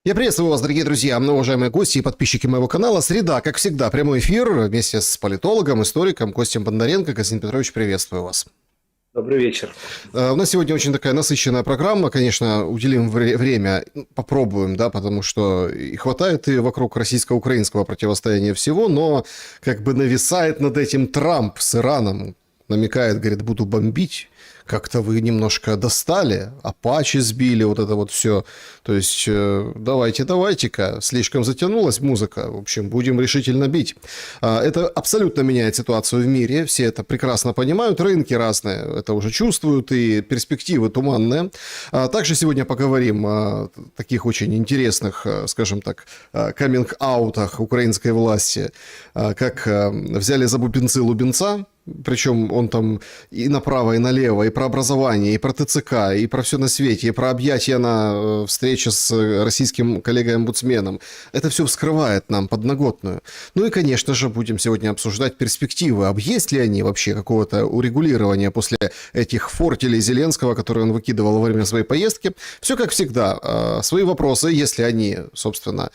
Я приветствую вас, дорогие друзья, уважаемые гости и подписчики моего канала. Среда, как всегда, прямой эфир вместе с политологом, историком Костем Бондаренко. Константин Петрович, приветствую вас. Добрый вечер. У нас сегодня очень такая насыщенная программа. Конечно, уделим время, попробуем, да, потому что и хватает и вокруг российско-украинского противостояния всего, но как бы нависает над этим Трамп с Ираном. Намекает, говорит, буду бомбить. Как-то вы немножко достали, Апачи сбили, вот это вот все. То есть давайте-ка, слишком затянулась музыка. В общем, будем решительно бить. Это абсолютно меняет ситуацию в мире, все это прекрасно понимают, рынки разные это уже чувствуют, и перспективы туманные. Также сегодня поговорим о таких очень интересных, скажем так, каминг-аутах украинской власти, как взяли за бубенцы Лубенца. Причем он там и направо, и налево, и про образование, и про ТЦК, и про все на свете, и про объятия на встрече с российским коллегой-омбудсменом. Это все вскрывает нам подноготную. Ну и, конечно же, будем сегодня обсуждать перспективы. А есть ли они вообще какого-то урегулирования после этих фортелей Зеленского, которые он выкидывал во время своей поездки? Все как всегда. Свои вопросы, если они, собственно,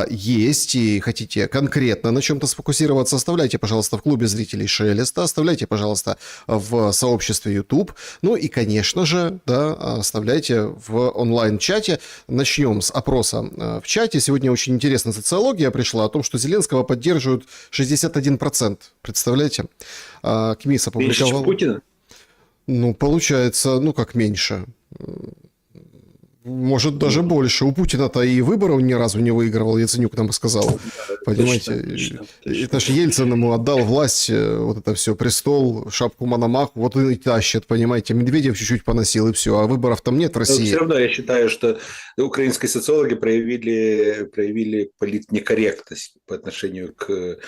есть, и хотите конкретно на чем-то сфокусироваться, оставляйте, пожалуйста, в клубе зрителей Шелеста, оставляйте, пожалуйста, в сообществе YouTube. Ну и, конечно же, да, оставляйте в онлайн-чате. Начнем с опроса в чате. Сегодня очень интересная социология пришла о том, что Зеленского поддерживают 61%. Представляете? КМИС опубликовал. Меньше, чем Путина? Ну, получается, ну как меньше. Может, даже больше. У Путина-то и выборов ни разу не выигрывал, Яценюк нам сказал. Понимаете? Точно. Это же Ельцин ему отдал власть, вот это все, престол, шапку Мономаху, вот и тащит, понимаете? Медведев чуть-чуть поносил, и все. А выборов там нет в Но России. все равно я считаю, что украинские социологи проявили политнекорректность по отношению к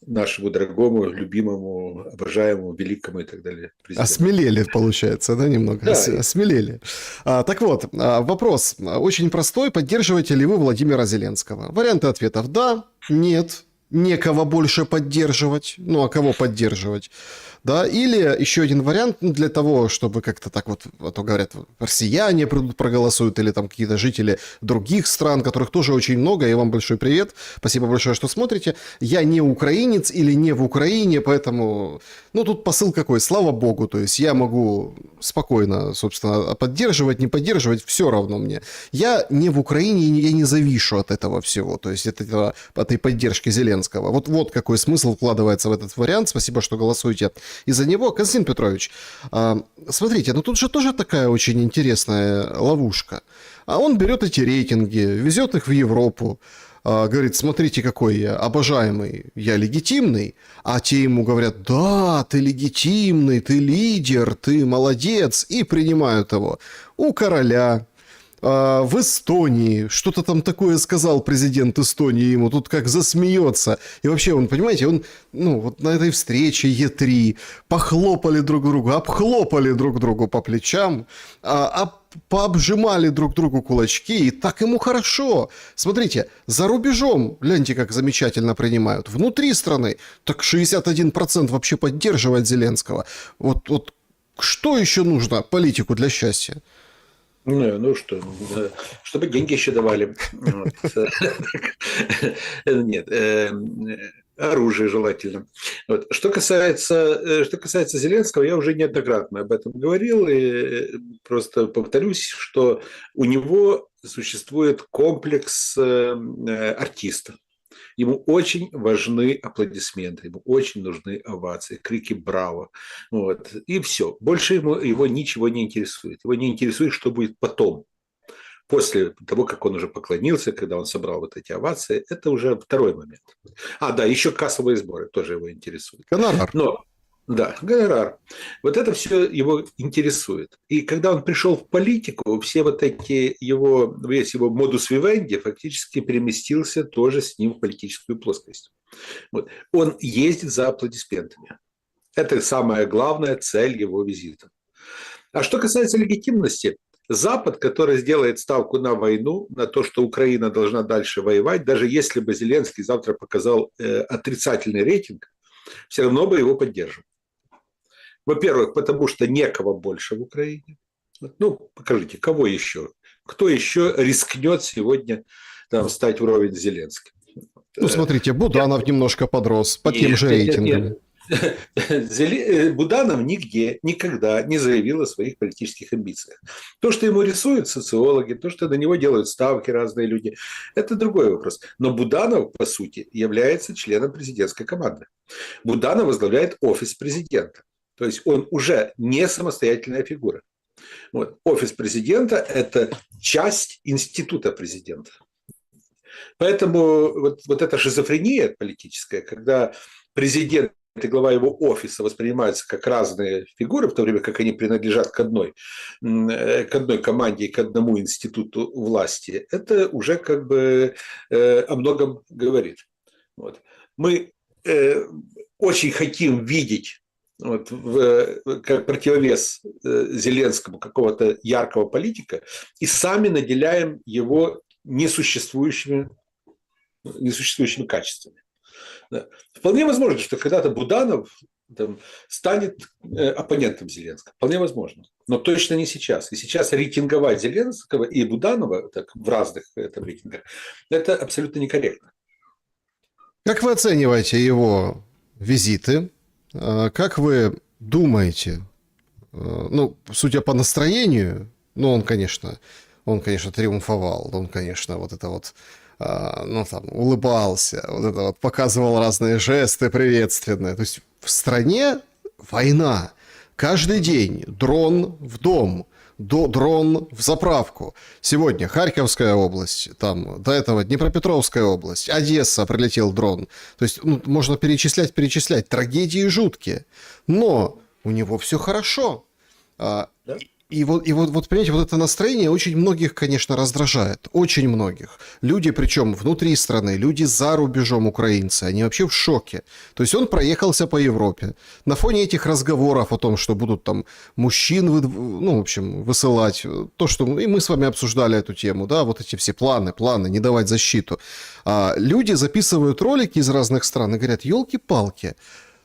нашему дорогому, любимому, обожаемому, великому и так далее президенту. Осмелели, получается, да, немного? Да. Осмелели. Так вот, вопрос очень простой. Поддерживаете ли вы Владимира Зеленского? Варианты ответов: да, нет, некого больше поддерживать. Ну, а кого поддерживать? Да, или еще один вариант, для того, чтобы как-то так вот, а то говорят, россияне придут, проголосуют, или там какие-то жители других стран, которых тоже очень много, и вам большой привет, спасибо большое, что смотрите. Я не украинец или не в Украине, поэтому, ну, тут посыл какой, слава богу, то есть я могу спокойно, собственно, поддерживать, не поддерживать, все равно мне. Я не в Украине, я не завишу от этого всего, то есть от этой поддержки Зеленского. Вот какой смысл вкладывается в этот вариант, спасибо, что голосуете из-за него. Константин Петрович, смотрите, ну тут же тоже такая очень интересная ловушка. А он берет эти рейтинги, везет их в Европу, говорит, смотрите, какой я обожаемый, я легитимный, а те ему говорят, да, ты легитимный, ты лидер, ты молодец, и принимают его. У короля, в Эстонии, что-то там такое сказал президент Эстонии ему, тут как засмеется. И вообще, он, понимаете, он, ну, вот на этой встрече Е3 похлопали друг другу, обхлопали друг другу по плечам, пообжимали друг другу кулачки, и так ему хорошо. Смотрите, за рубежом, гляньте, как замечательно принимают. Внутри страны, так 61% вообще поддерживает Зеленского. Вот что еще нужно политику для счастья? Ну что, чтобы деньги еще давали. Нет, оружие желательно. Что касается Зеленского, я уже неоднократно об этом говорил, и просто повторюсь, что у него существует комплекс артиста. Ему очень важны аплодисменты, ему очень нужны овации, крики «Браво!». Вот. И все. Больше его ничего не интересует. Его не интересует, что будет потом. После того, как он уже поклонился, когда он собрал вот эти овации, это уже второй момент. Да, еще кассовые сборы тоже его интересуют. Гонорар. Да, гонорар. Вот это все его интересует. И когда он пришел в политику, весь его модус вивенди фактически переместился тоже с ним в политическую плоскость. Вот. Он ездит за аплодисментами. Это самая главная цель его визита. А что касается легитимности, Запад, который сделает ставку на войну, на то, что Украина должна дальше воевать, даже если бы Зеленский завтра показал отрицательный рейтинг, все равно бы его поддерживал. Во-первых, потому что некого больше в Украине. Ну, покажите, кого еще? Кто еще рискнет сегодня там, стать вровень с Зеленским. Ну, смотрите, Буданов немножко подрос по тем же рейтингам. Буданов нигде, никогда не заявил о своих политических амбициях. То, что ему рисуют социологи, то, что на него делают ставки разные люди, это другой вопрос. Но Буданов, по сути, является членом президентской команды. Буданов возглавляет офис президента. То есть он уже не самостоятельная фигура. Вот. Офис президента – это часть института президента. Поэтому вот эта шизофрения политическая, когда президент и глава его офиса воспринимаются как разные фигуры, в то время как они принадлежат к одной команде и к одному институту власти, это уже как бы о многом говорит. Вот. Мы очень хотим видеть как противовес Зеленскому какого-то яркого политика и сами наделяем его несуществующими качествами. Да. Вполне возможно, что когда-то Буданов там станет оппонентом Зеленского. Вполне возможно. Но точно не сейчас. И сейчас рейтинговать Зеленского и Буданова так, в разных рейтингах – это абсолютно некорректно. Как вы оцениваете его визиты? Как вы думаете, ну, судя по настроению, ну, он, конечно, триумфовал, он, конечно, вот это вот, ну, там, улыбался, вот это вот, показывал разные жесты приветственные. То есть в стране война. Каждый день дрон в дом, дрон в заправку. Сегодня Харьковская область, там, до этого Днепропетровская область, Одесса, прилетел дрон. То есть ну, можно перечислять, трагедии жуткие. Но у него все хорошо. Да? И вот, понимаете, вот это настроение очень многих, конечно, раздражает. Очень многих. Люди, причем внутри страны, люди за рубежом украинцы, они вообще в шоке. То есть он проехался по Европе. На фоне этих разговоров о том, что будут там мужчин, ну, в общем, высылать. То, что и мы с вами обсуждали эту тему, да, вот эти все планы, не давать защиту. Люди записывают ролики из разных стран и говорят, елки-палки.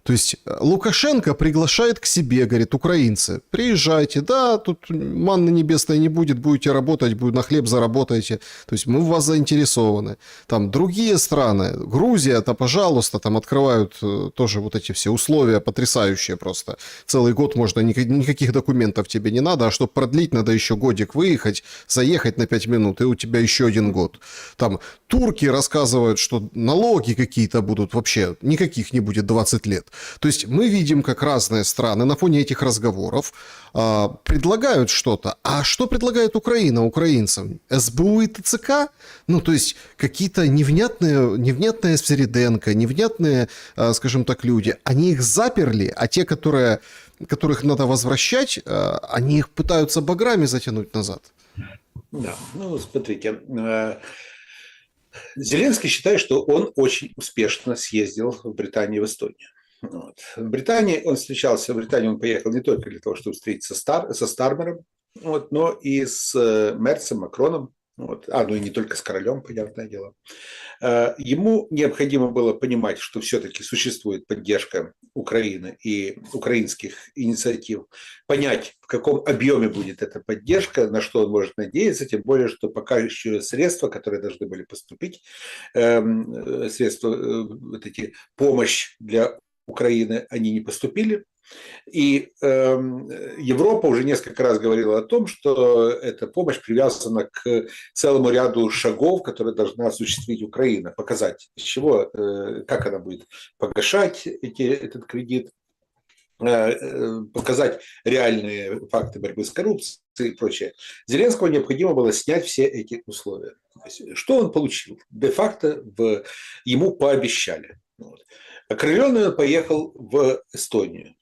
То есть Лукашенко приглашает к себе, говорит, украинцы, приезжайте, да, тут манны небесной не будет, будете работать, на хлеб заработаете, то есть мы в вас заинтересованы. Там другие страны, Грузия-то, пожалуйста, там открывают тоже вот эти все условия потрясающие просто. Целый год можно, никаких документов тебе не надо, а чтобы продлить, надо еще годик выехать, заехать на 5 минут, и у тебя еще 1 год. Там турки рассказывают, что налоги какие-то будут, вообще никаких не будет 20 лет. То есть мы видим, как разные страны на фоне этих разговоров предлагают что-то. А что предлагает Украина украинцам? СБУ и ТЦК? Ну, то есть какие-то невнятные Свериденко, невнятные, скажем так, люди. Они их заперли, а те, которых надо возвращать, они их пытаются баграми затянуть назад. Да, ну, смотрите, Зеленский считает, что он очень успешно съездил в Британию и в Эстонию. Вот. В Британии он встречался, в Британию он поехал не только для того, чтобы встретиться со Стармером, вот, но и с Мерцем, Макроном, вот, ну и не только с королем, понятное дело. Ему необходимо было понимать, что все-таки существует поддержка Украины и украинских инициатив, понять, в каком объеме будет эта поддержка, на что он может надеяться, тем более, что пока еще средства, которые должны были поступить, средства, вот эти, помощь для Украины, они не поступили. И Европа уже несколько раз говорила о том, что эта помощь привязана к целому ряду шагов, которые должна осуществить Украина, показать, из чего, как она будет погашать этот кредит, показать реальные факты борьбы с коррупцией и прочее. Зеленскому необходимо было снять все эти условия. Что он получил? Де-факто ему пообещали. Окрыленный он поехал в Эстонию,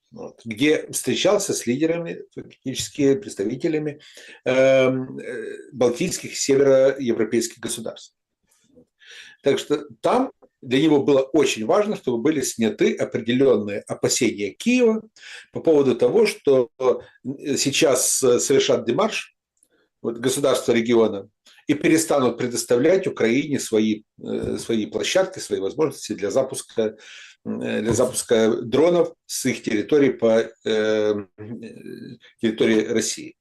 где встречался с лидерами, фактически представителями балтийских, североевропейских государств. Так что там для него было очень важно, чтобы были сняты определенные опасения Киева по поводу того, что сейчас совершат демарш государства региона и перестанут предоставлять Украине свои площадки, свои возможности для запуска дронов с их территории по территории России.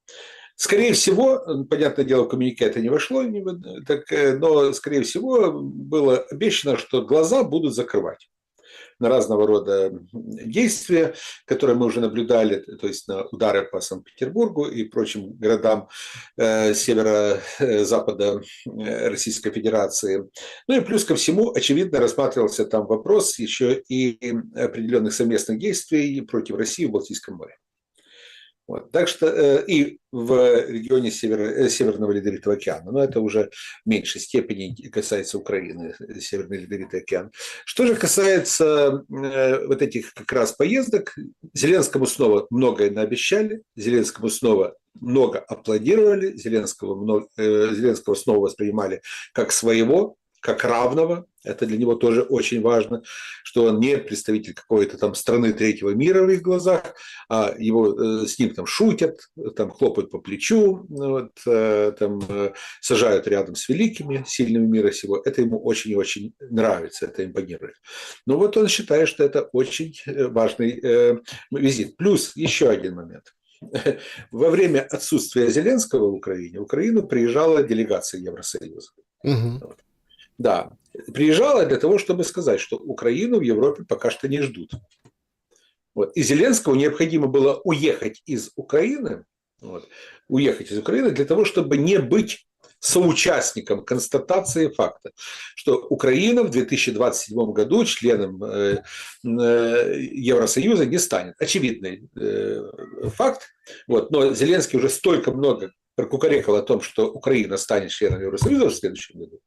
Скорее всего, понятное дело, в коммюнике это не вошло, но, скорее всего, было обещано, что глаза будут закрывать на разного рода действия, которые мы уже наблюдали, то есть на удары по Санкт-Петербургу и прочим городам северо-запада Российской Федерации. Ну и плюс ко всему, очевидно, рассматривался там вопрос еще и определенных совместных действий против России в Балтийском море. Вот. Так что и в регионе Северного Ледовитого океана, но это уже в меньшей степени касается Украины, Северный Ледовитый океан. Что же касается вот этих как раз поездок, Зеленскому снова многое наобещали, Зеленскому снова много аплодировали, Зеленского снова воспринимали как своего, как равного. Это для него тоже очень важно, что он не представитель какой-то там страны третьего мира в их глазах, а с ним там шутят, там хлопают по плечу, вот, там сажают рядом с великими, сильными мира сего. Это ему очень и очень нравится, это импонирует. Но вот он считает, что это очень важный визит. Плюс еще один момент. Во время отсутствия Зеленского в Украину приезжала делегация Евросоюза. Угу. Да, приезжала для того, чтобы сказать, что Украину в Европе пока что не ждут. Вот. И Зеленскому необходимо было уехать из Украины для того, чтобы не быть соучастником констатации факта, что Украина в 2027 году членом Евросоюза не станет. Очевидный факт. Вот. Но Зеленский уже столько много прокукарекал о том, что Украина станет членом Евросоюза в следующем году.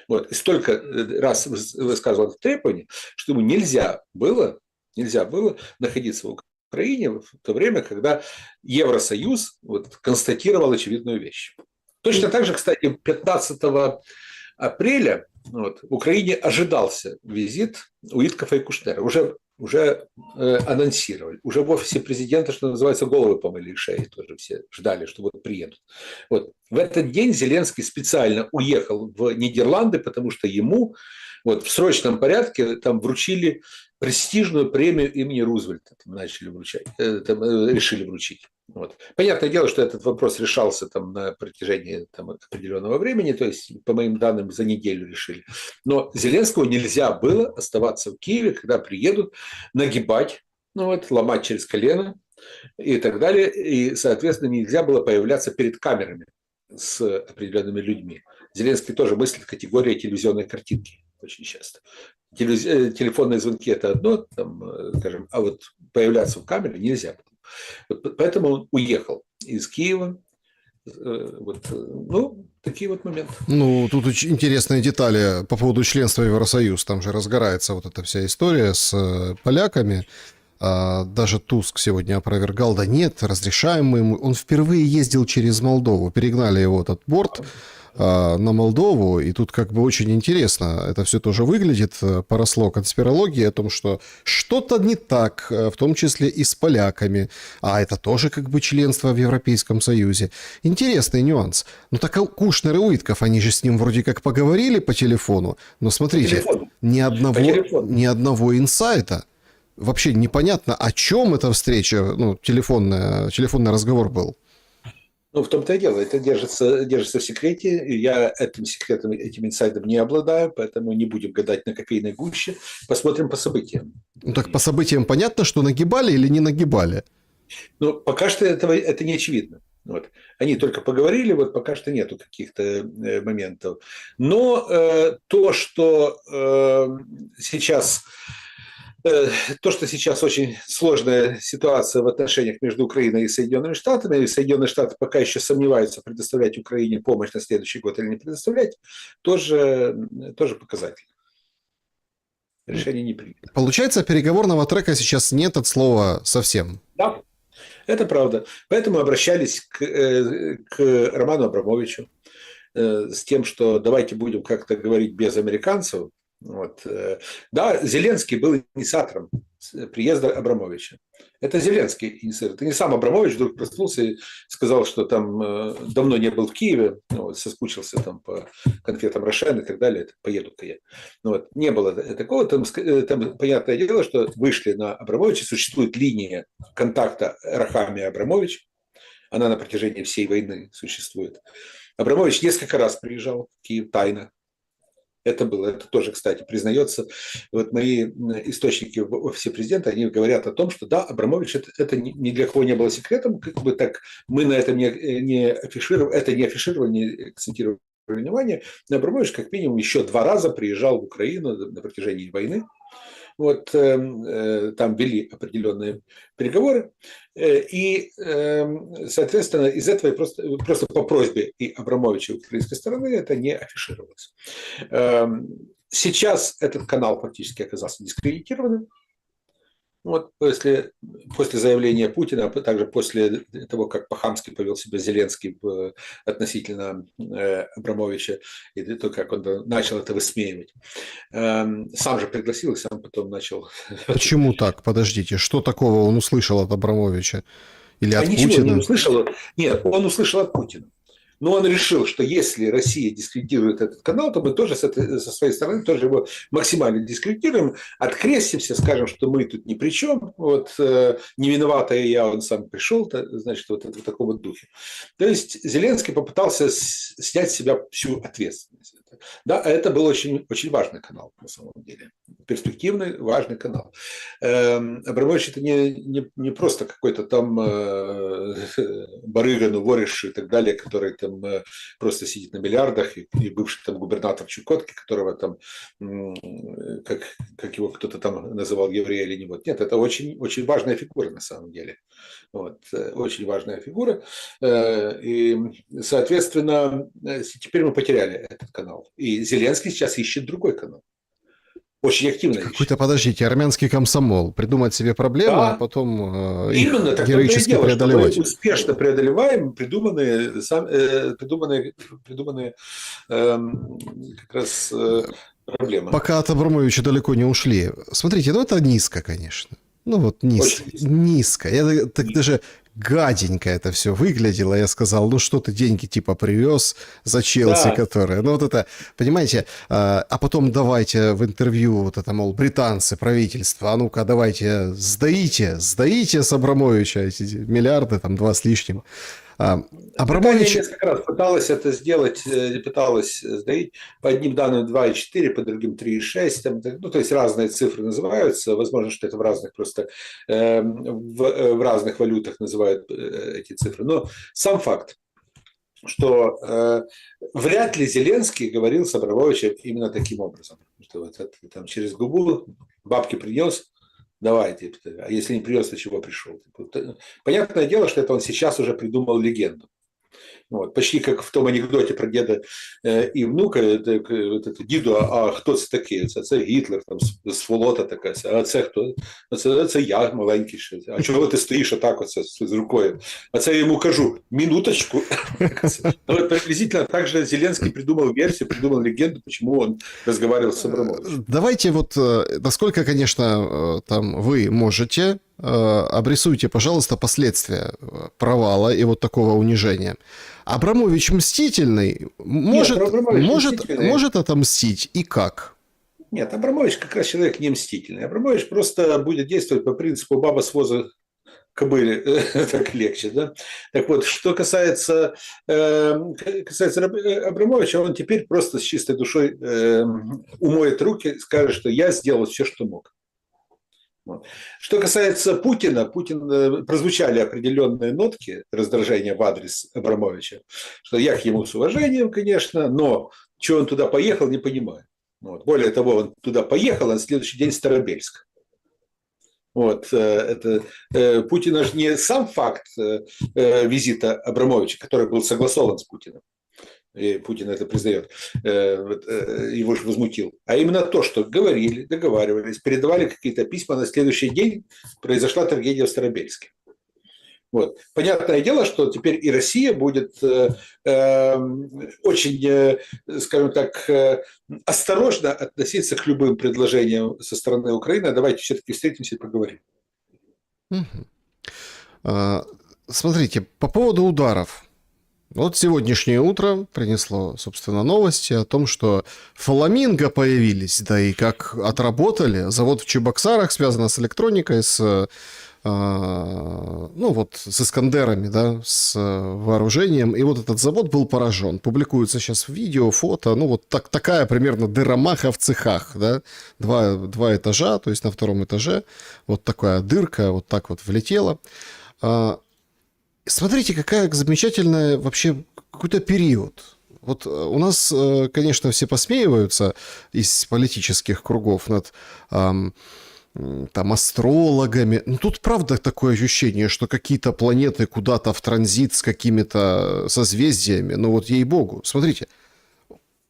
Вот. И столько раз высказывал это требование, что ему нельзя было находиться в Украине в то время, когда Евросоюз констатировал очевидную вещь. Точно так же, кстати, 15 апреля в Украине ожидался визит Уиткофа и Кушнера. Уже анонсировали. Уже в офисе президента, что называется, головы помыли и шеи. Тоже все ждали, что приедут. Вот. В этот день Зеленский специально уехал в Нидерланды, потому что ему в срочном порядке там вручили престижную премию имени Рузвельта. Решили вручить. Вот. Понятное дело, что этот вопрос решался на протяжении определенного времени, то есть, по моим данным, за неделю решили. Но Зеленскому нельзя было оставаться в Киеве, когда приедут, нагибать, ломать через колено и так далее. И, соответственно, нельзя было появляться перед камерами с определенными людьми. Зеленский тоже мыслит в категории телевизионной картинки очень часто. Телефонные звонки – это одно, скажем, а появляться в камере нельзя. Поэтому он уехал из Киева. Такие моменты. Тут очень интересные детали по поводу членства в Евросоюз. Там же разгорается эта вся история с поляками. Даже Туск сегодня опровергал, да нет, разрешаем мы ему. Он впервые ездил через Молдову, перегнали его этот борт на Молдову, и тут очень интересно это все тоже выглядит, поросло конспирологией о том, что что-то не так, в том числе и с поляками, а это тоже членство в Европейском Союзе. Интересный нюанс. Так Кушнер и Уитков, они же с ним вроде как поговорили по телефону, но смотрите, ни одного инсайта. Вообще непонятно, о чем эта встреча, телефонный разговор был. В том-то и дело, это держится в секрете. Я этим секретом, этим инсайдом не обладаю, поэтому не будем гадать на кофейной гуще. Посмотрим по событиям. Так по событиям понятно, что нагибали или не нагибали? Пока что это не очевидно. Они только поговорили, пока что нету каких-то моментов. Но то, что сейчас очень сложная ситуация в отношениях между Украиной и Соединенными Штатами, и Соединенные Штаты пока еще сомневаются, предоставлять Украине помощь на следующий год или не предоставлять, тоже показатель. Решение не принято. Получается, переговорного трека сейчас нет от слова совсем. Да, это правда. Поэтому обращались к Роману Абрамовичу с тем, что давайте будем как-то говорить без американцев. Да, Зеленский был инициатором приезда Абрамовича. Это Зеленский инициатор. Это не сам Абрамович вдруг проснулся и сказал, что там давно не был в Киеве, соскучился по конфетам Рошен и так далее, поеду-ка я. Не было такого. Там, понятное дело, что вышли на Абрамовича, существует линия контакта Рахами Абрамович. она на протяжении всей войны существует. Абрамович несколько раз приезжал в Киев тайно. Это было, это тоже, кстати, признается. Вот мои источники в офисе президента, они говорят о том, что да, Абрамович, это ни для кого не было секретом, как бы так мы на этом не афишировали, это не афишировали, не акцентировали внимание. Абрамович как минимум еще 2 раза приезжал в Украину на протяжении войны. Вот там вели определенные переговоры, и, соответственно, из этого просто по просьбе и Абрамовича и украинской стороны это не афишировалось. Сейчас этот канал фактически оказался дискредитированным. Вот после заявления Путина, а также после того, как по-хамски повел себя Зеленский относительно Абрамовича, и то, как он начал это высмеивать. Сам же пригласил и сам потом начал... Почему так? Подождите, что такого он услышал от Абрамовича? Или от ничего Путина? не услышал. Нет, он услышал от Путина. Но он решил, что если Россия дискредитирует этот канал, то мы тоже со своей стороны тоже его максимально дискредитируем, открестимся, скажем, что мы тут ни при чем, вот, не виноватая я, он сам пришел, значит, вот это в таком вот духе. То есть Зеленский попытался снять с себя всю ответственность. Да, это был очень, очень важный канал, на самом деле. Перспективный, важный канал. Абрамович это не просто какой-то там барыга, вориш и так далее, который там просто сидит на миллиардах, и бывший там губернатор Чукотки, которого там, как его кто-то там называл, еврей или не вот. Нет, это очень, очень важная фигура на самом деле. Вот, очень важная фигура. И, соответственно, теперь мы потеряли этот канал. И Зеленский сейчас ищет другой канал. Очень активно ищет. Какой-то, подождите, армянский комсомол. Придумать себе проблемы, да. а потом именно их так героически дело, преодолевать. Что мы успешно преодолеваем придуманные как раз проблемы. Пока от Абрамовича далеко не ушли. Смотрите, ну это низко, конечно. Ну вот низко. Я так даже гаденько это все выглядело. Я сказал, ну что ты деньги типа привез за Челси, Да. которые... Ну вот это, понимаете, а потом давайте в интервью вот это, мол, британцы, правительство, а ну-ка давайте сдаите с Абрамовича эти миллиарды, там 2 с лишним. Абрамович несколько раз пыталась это сделать, пыталась сдать. По одним данным 2,4, по другим 3,6. Ну, то есть разные цифры называются. Возможно, что это в разных просто в разных валютах называют эти цифры. Но сам факт, что вряд ли Зеленский говорил с Абрамовичем именно таким образом. Что вот это, там, через губу бабки принес, давайте, а если не принес, то чего пришел? Понятное дело, что это он сейчас уже придумал легенду. Вот, почти как в том анекдоте про деда і внука, это діду, а хто це такий? Це Гітлер, там, сволота така, а це хто? Це я маленький ще. А чого ти стоїш отак оце з рукою? А це я йому кажу, минуточку. Вот приблизительно так же Зеленский придумал версию, придумал легенду, почему он разговаривал с Абрамовичем. Давайте вот, насколько, конечно, там вы можете, обрисуйте, пожалуйста, последствия провала и вот такого унижения. Абрамович мстительный, может отомстить и как? Нет, Абрамович как раз человек не мстительный. Абрамович просто будет действовать по принципу баба с воза кобыли, так легче, да? Так вот, что касается Абрамовича, он теперь просто с чистой душой умоет руки, скажет, что я сделал все, что мог. Вот. Что касается Путина, прозвучали определенные нотки раздражения в адрес Абрамовича, что я к ему с уважением, конечно, но что он туда поехал, не понимаю. Вот. Более того, он туда поехал, а на следующий день Старобельск. Вот, Путина же не сам факт визита Абрамовича, который был согласован с Путиным, и Путин это признает, его же возмутил, а именно то, что говорили, договаривались, передавали какие-то письма, на следующий день произошла трагедия в Старобельске. Вот. Понятное дело, что теперь и Россия будет очень, скажем так, осторожно относиться к любым предложениям со стороны Украины. Давайте все-таки встретимся и поговорим. Смотрите, по поводу ударов. Вот сегодняшнее утро принесло, собственно, новости о том, что фламинго появились, да и как отработали. Завод в Чебоксарах связан с электроникой, с ну вот с «Искандерами», да, с вооружением, и вот этот завод был поражен. Публикуется сейчас видео, фото, ну вот такая примерно дыромаха в цехах, да, два этажа, то есть на втором этаже вот такая дырка вот так вот влетела. Смотрите, какая замечательная вообще какой-то период. Вот у нас, конечно, все посмеиваются из политических кругов над там астрологами. Но тут правда такое ощущение, что какие-то планеты куда-то в транзит с какими-то созвездиями. Ну вот ей-богу. Смотрите.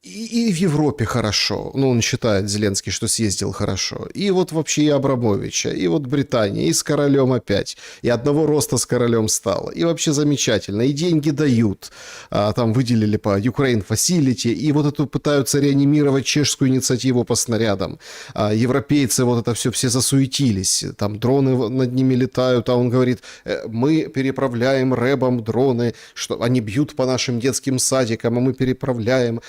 И в Европе хорошо. Ну, он считает, Зеленский, что съездил хорошо. И вот вообще и Абрамовича, и вот Британия, и с королем опять. И одного роста с королем стало. И вообще замечательно. И деньги дают. Там выделили по Ukraine Facility. И вот эту пытаются реанимировать чешскую инициативу по снарядам. Европейцы вот это все засуетились. Там дроны над ними летают. А он говорит, мы переправляем рэбам дроны, что они бьют по нашим детским садикам, а мы переправляем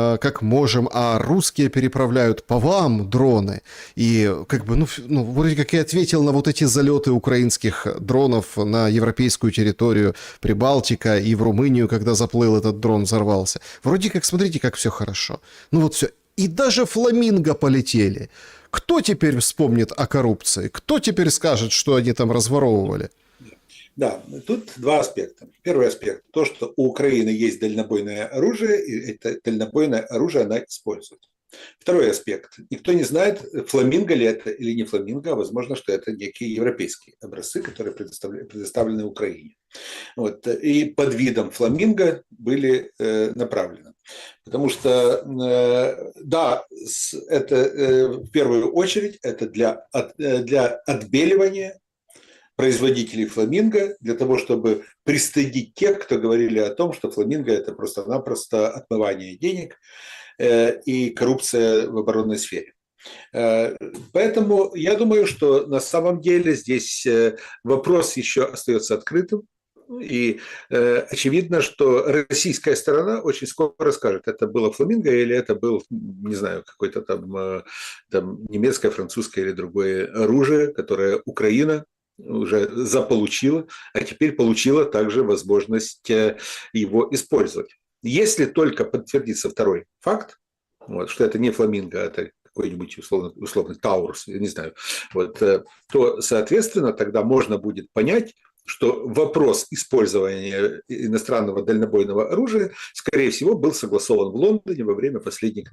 как можем, а русские переправляют по вам дроны. И как бы, ну, вроде как и ответил на вот эти залеты украинских дронов на европейскую территорию Прибалтика и в Румынию, когда заплыл этот дрон, взорвался. Вроде как, смотрите, как все хорошо. Ну вот все. И даже фламинго полетели. Кто теперь вспомнит о коррупции? Кто теперь скажет, что они там разворовывали? Да, тут два аспекта. Первый аспект – то, что у Украины есть дальнобойное оружие, и это дальнобойное оружие она использует. Второй аспект. Никто не знает, фламинго ли это или не фламинго, а возможно, что это некие европейские образцы, которые предоставлены Украине. Вот. И под видом фламинго были направлены. Потому что, да, это в первую очередь это для отбеливания производителей фламинго, для того, чтобы пристыдить тех, кто говорили о том, что фламинго – это просто-напросто отмывание денег и коррупция в оборонной сфере. Поэтому я думаю, что на самом деле здесь вопрос еще остается открытым. И очевидно, что российская сторона очень скоро скажет, это было фламинго или это был, не знаю, какое-то там немецкое, французское или другое оружие, которое Украина уже заполучила, а теперь получила также возможность его использовать. Если только подтвердится второй факт, вот, что это не фламинго, а это какой-нибудь условный Таурус, я не знаю, вот, то, соответственно, тогда можно будет понять, что вопрос использования иностранного дальнобойного оружия, скорее всего, был согласован в Лондоне во время последней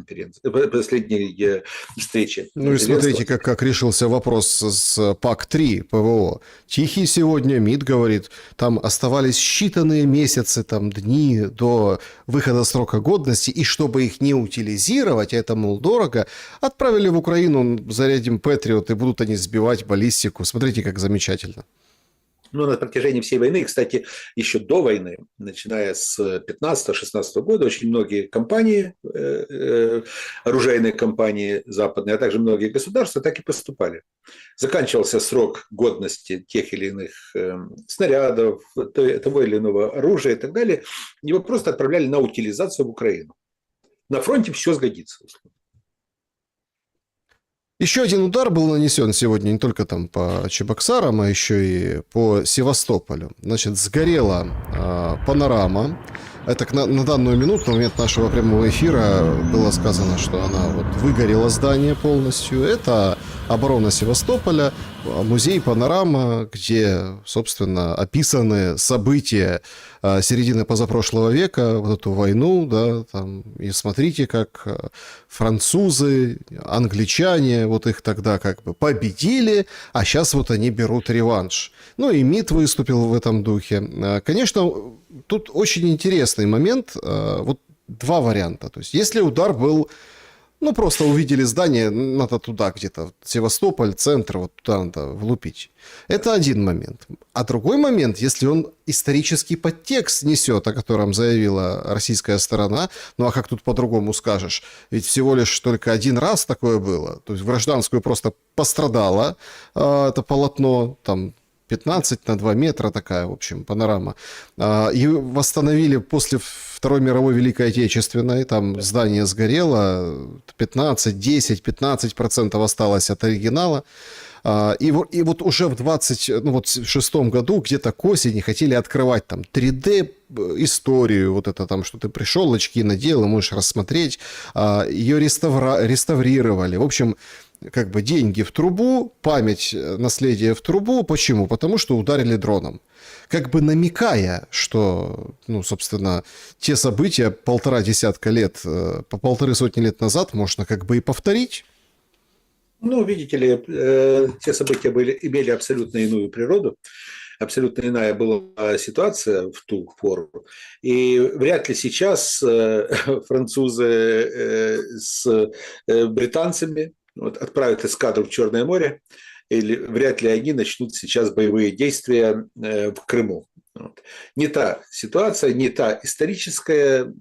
встречи. Ну и смотрите, как решился вопрос с ПАК-3 ПВО. Тихий сегодня МИД говорит, там оставались считанные месяцы, там дни до выхода срока годности, и чтобы их не утилизировать, а это, мол, дорого, отправили в Украину, зарядим Патриот, и будут они сбивать баллистику. Смотрите, как замечательно. Ну, на протяжении всей войны, кстати, еще до войны, начиная с 15-16 года, очень многие компании, оружейные компании западные, а также многие государства так и поступали. Заканчивался срок годности тех или иных снарядов, того или иного оружия и так далее. Его просто отправляли на утилизацию в Украину. На фронте все сгодится. Еще один удар был нанесен сегодня не только там по Чебоксарам, а еще и по Севастополю. Значит, сгорела панорама. Это на данную минуту, на момент нашего прямого эфира, было сказано, что она вот выгорела здание полностью. Это оборона Севастополя, музей «Панорама», где, собственно, описаны события середины позапрошлого века, вот эту войну, да, там, и смотрите, как французы, англичане, вот их тогда как бы победили, а сейчас вот они берут реванш. Ну и МИД выступил в этом духе. Конечно, тут очень интересный момент, вот два варианта. То есть, если удар был, ну, просто увидели здание, надо туда где-то, Севастополь, центр, вот туда надо влупить. Это один момент. А другой момент, если он исторический подтекст несет, о котором заявила российская сторона, ну, а как тут по-другому скажешь? Ведь всего лишь только один раз такое было. То есть в гражданскую просто пострадало это полотно, там 15 на 2 метра такая, в общем, панорама. И восстановили после Второй мировой Великой Отечественной, там здание сгорело, 10-15% осталось от оригинала. И вот уже в 26-м году, где-то к осени, хотели открывать там 3D-историю, вот это там, что ты пришел, очки надел, и можешь рассмотреть. Ее реставрировали. В общем, как бы деньги в трубу, память, наследие в трубу. Почему? Потому что ударили дроном. Как бы намекая, что, ну, собственно, те события 1,5 лет, по 1,5 лет назад можно как бы и повторить. Ну, видите ли, те события имели абсолютно иную природу, абсолютно иная была ситуация в ту пору. И вряд ли сейчас французы с британцами отправят эскадру в Черное море, или вряд ли они начнут сейчас боевые действия в Крыму. Не та ситуация, не та историческая,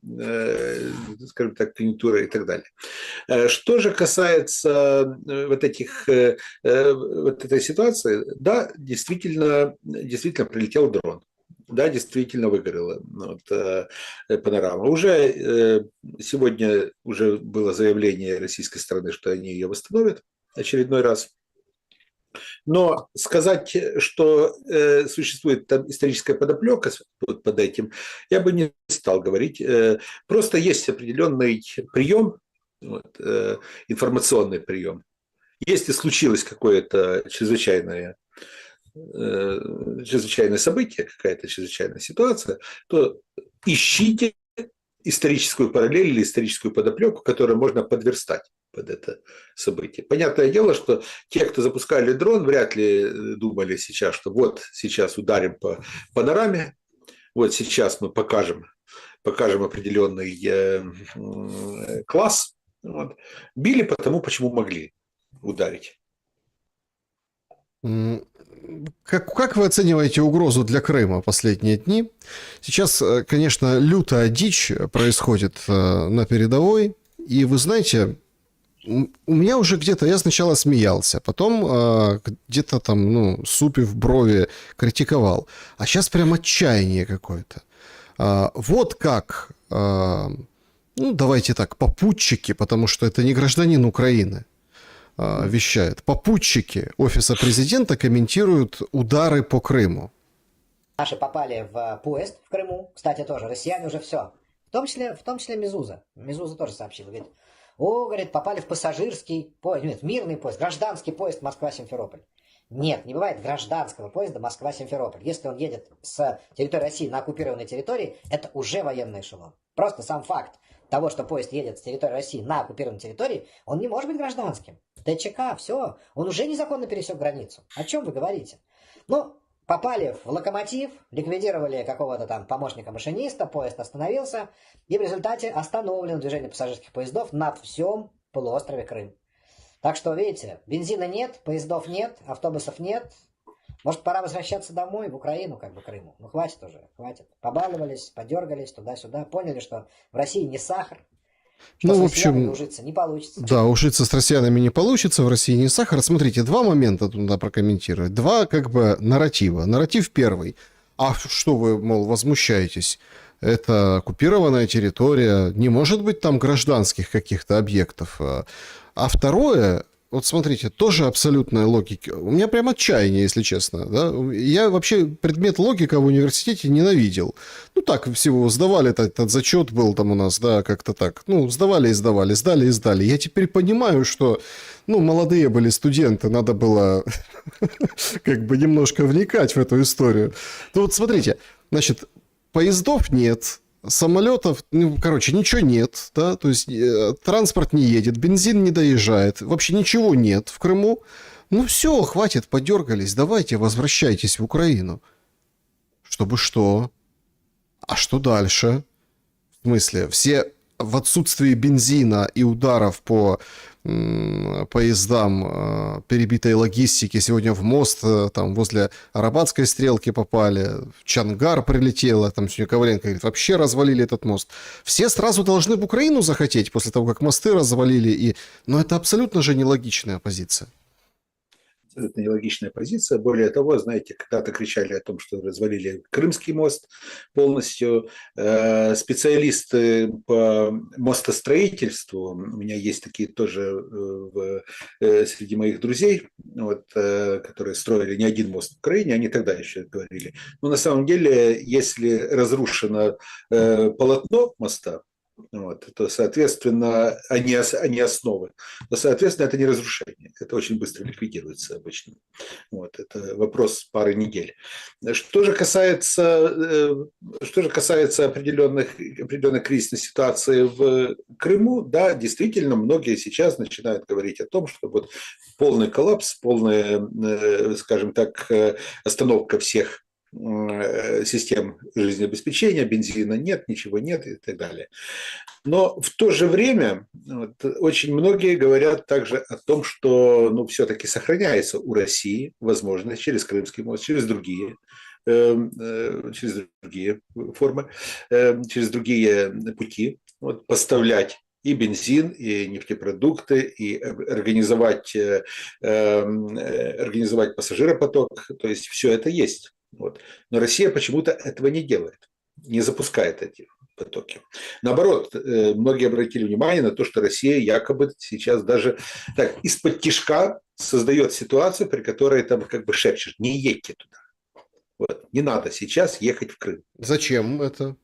скажем так, конъюнктура и так далее. Что же касается вот этой ситуации, да, действительно прилетел дрон. Да, действительно выгорела панорама. Уже сегодня уже было заявление российской стороны, что они ее восстановят очередной раз. Но сказать, что существует там историческая подоплека под этим, я бы не стал говорить. Просто есть определенный прием, информационный прием. Если случилось какое-то чрезвычайное событие, какая-то чрезвычайная ситуация, то ищите историческую параллель или историческую подоплеку, которую можно подверстать под это событие. Понятное дело, что те, кто запускали дрон, вряд ли думали сейчас, что вот сейчас ударим по панораме, вот сейчас мы покажем определенный класс. Вот. Били потому, почему могли ударить. Как вы оцениваете угрозу для Крыма последние дни? Сейчас, конечно, лютая дичь происходит на передовой. И вы знаете, у меня уже где-то, я сначала смеялся, потом где-то там, ну, супив брови, критиковал. А сейчас прям отчаяние какое-то. Вот как, ну, давайте так, попутчики, потому что это не гражданин Украины, вещает. Попутчики Офиса президента комментируют удары по Крыму. Наши попали в поезд в Крыму. Кстати, тоже россияне уже все. В том числе Мезуза. Мезуза тоже сообщила. Говорит, говорит, попали в пассажирский поезд. Нет, в мирный поезд, гражданский поезд Москва-Симферополь. Нет, не бывает гражданского поезда Москва-Симферополь. Если он едет с территории России на оккупированной территории, это уже военный эшелон. Просто сам факт того, что поезд едет с территории России на оккупированной территории, он не может быть гражданским. ТЧК, все, он уже незаконно пересек границу. О чем вы говорите? Ну, попали в локомотив, ликвидировали какого-то там помощника машиниста, поезд остановился, и в результате остановлено движение пассажирских поездов на всем полуострове Крым. Так что, видите, бензина нет, поездов нет, автобусов нет. Может, пора возвращаться домой, в Украину, как бы Крыму. Ну, хватит уже, хватит. Побаловались, подергались туда-сюда, поняли, что в России не сахар, что Ну, с в общем, россиянами ужиться не получится. да, ужиться с россиянами не получится, в России не сахар. Смотрите, два момента тут надо прокомментировать. Два, как бы, нарратива. Нарратив первый. А что вы, мол, возмущаетесь? Это оккупированная территория, не может быть там гражданских каких-то объектов. А второе, вот смотрите, тоже абсолютная логика. У меня прям отчаяние, если честно. Да? Я вообще предмет логика в университете ненавидел. Ну так, всего сдавали, этот зачет был там у нас, да, как-то так. Ну, сдавали и сдавали, сдали и сдали. Я теперь понимаю, что, ну, молодые были студенты, надо было как бы немножко вникать в эту историю. Ну вот смотрите, значит, поездов нет, самолетов, ну, короче, ничего нет, да, то есть транспорт не едет, бензин не доезжает, вообще ничего нет в Крыму. Ну все, хватит, подергались, давайте возвращайтесь в Украину. Чтобы что? А что дальше? В смысле, все в отсутствии бензина и ударов по поездам, перебитой логистики, сегодня в мост, там возле Арабатской стрелки попали, в Чангар прилетело, там сегодня Коваленко говорит, вообще развалили этот мост. Все сразу должны в Украину захотеть после того, как мосты развалили. Но это абсолютно же нелогичная позиция. абсолютно нелогичная позиция. Более того, знаете, когда-то кричали о том, что развалили Крымский мост полностью. Специалисты по мостостроительству, у меня есть такие тоже среди моих друзей, вот, которые строили не один мост в Украине, они тогда еще говорили. Но на самом деле, если разрушено полотно моста, вот, то, соответственно, они основы, то, соответственно, это не разрушение. Это очень быстро ликвидируется обычно. Вот, это вопрос пары недель. Что же касается определенных кризисных ситуаций в Крыму, да, действительно, многие сейчас начинают говорить о том, что вот полный коллапс, полная, скажем так, остановка всех систем жизнеобеспечения, бензина нет, ничего нет и так далее. Но в то же время вот, очень многие говорят также о том, что все-таки сохраняется у России возможность через Крымский мост, через другие формы, через другие пути вот, поставлять и бензин, и нефтепродукты, и организовать пассажиропоток. То есть все это есть. Вот. Но Россия почему-то этого не делает, не запускает эти потоки. Наоборот, многие обратили внимание на то, что Россия якобы сейчас даже так из-под тишка создает ситуацию, при которой там как бы шепчет: не едьте туда. Вот. Не надо сейчас ехать в Крым. Зачем это?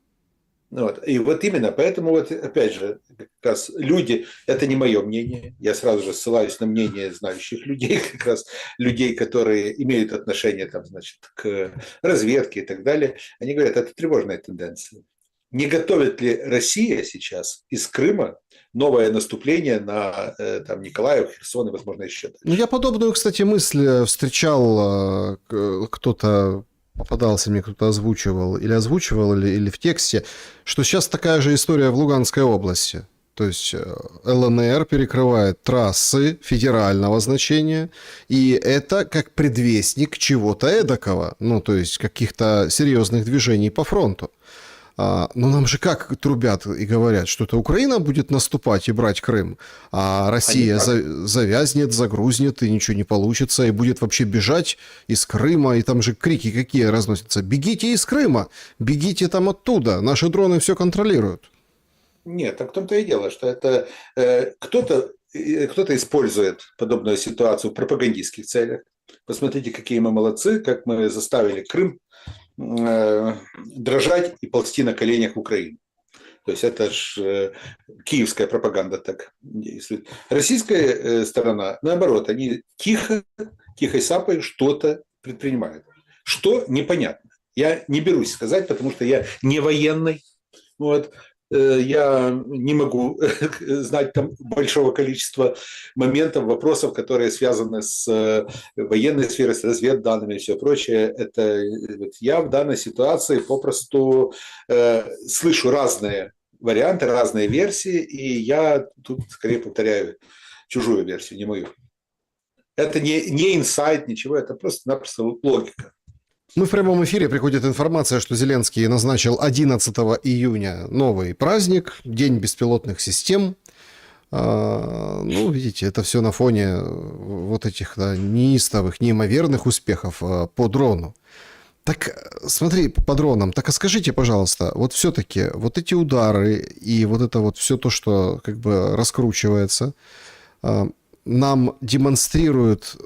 Вот. И вот именно поэтому, вот, опять же, как раз люди, это не мое мнение, я сразу же ссылаюсь на мнение знающих людей, как раз людей, которые имеют отношение там, значит, к разведке и так далее, они говорят, это тревожная тенденция. Не готовит ли Россия сейчас из Крыма новое наступление на там, Николаев, Херсон и, возможно, еще дальше? Ну, я подобную, кстати, мысль встречал, кто-то попадался мне, кто-то озвучивал, или в тексте, что сейчас такая же история в Луганской области. То есть ЛНР перекрывает трассы федерального значения, и это как предвестник чего-то эдакого, ну, то есть каких-то серьезных движений по фронту. Но нам же как трубят и говорят, что это Украина будет наступать и брать Крым, а Россия завязнет, загрузнет, и ничего не получится, и будет вообще бежать из Крыма, и там же крики какие разносятся: бегите из Крыма, бегите там оттуда, наши дроны все контролируют. Нет, так в том-то и дело, что это кто-то использует подобную ситуацию в пропагандистских целях. Посмотрите, какие мы молодцы, как мы заставили Крым дрожать и ползти на коленях в Украину. То есть это ж киевская пропаганда так действует. Российская сторона, наоборот, они тихой сапой что-то предпринимают. Что непонятно. Я не берусь сказать, потому что я не военный. Вот. Я не могу знать там большого количества моментов, вопросов, которые связаны с военной сферой, с разведданными и все прочее. Это я в данной ситуации попросту слышу разные варианты, разные версии, и я тут скорее повторяю чужую версию, не мою. Это не инсайт, ничего, это просто-напросто логика. Мы в прямом эфире, приходит информация, что Зеленский назначил 11 июня новый праздник, День беспилотных систем. Ну, видите, это все на фоне вот этих неистовых, неимоверных успехов по дрону. Так, смотри, по дронам, так а скажите, пожалуйста, вот все-таки вот эти удары и вот это вот все то, что как бы раскручивается, нам демонстрируют,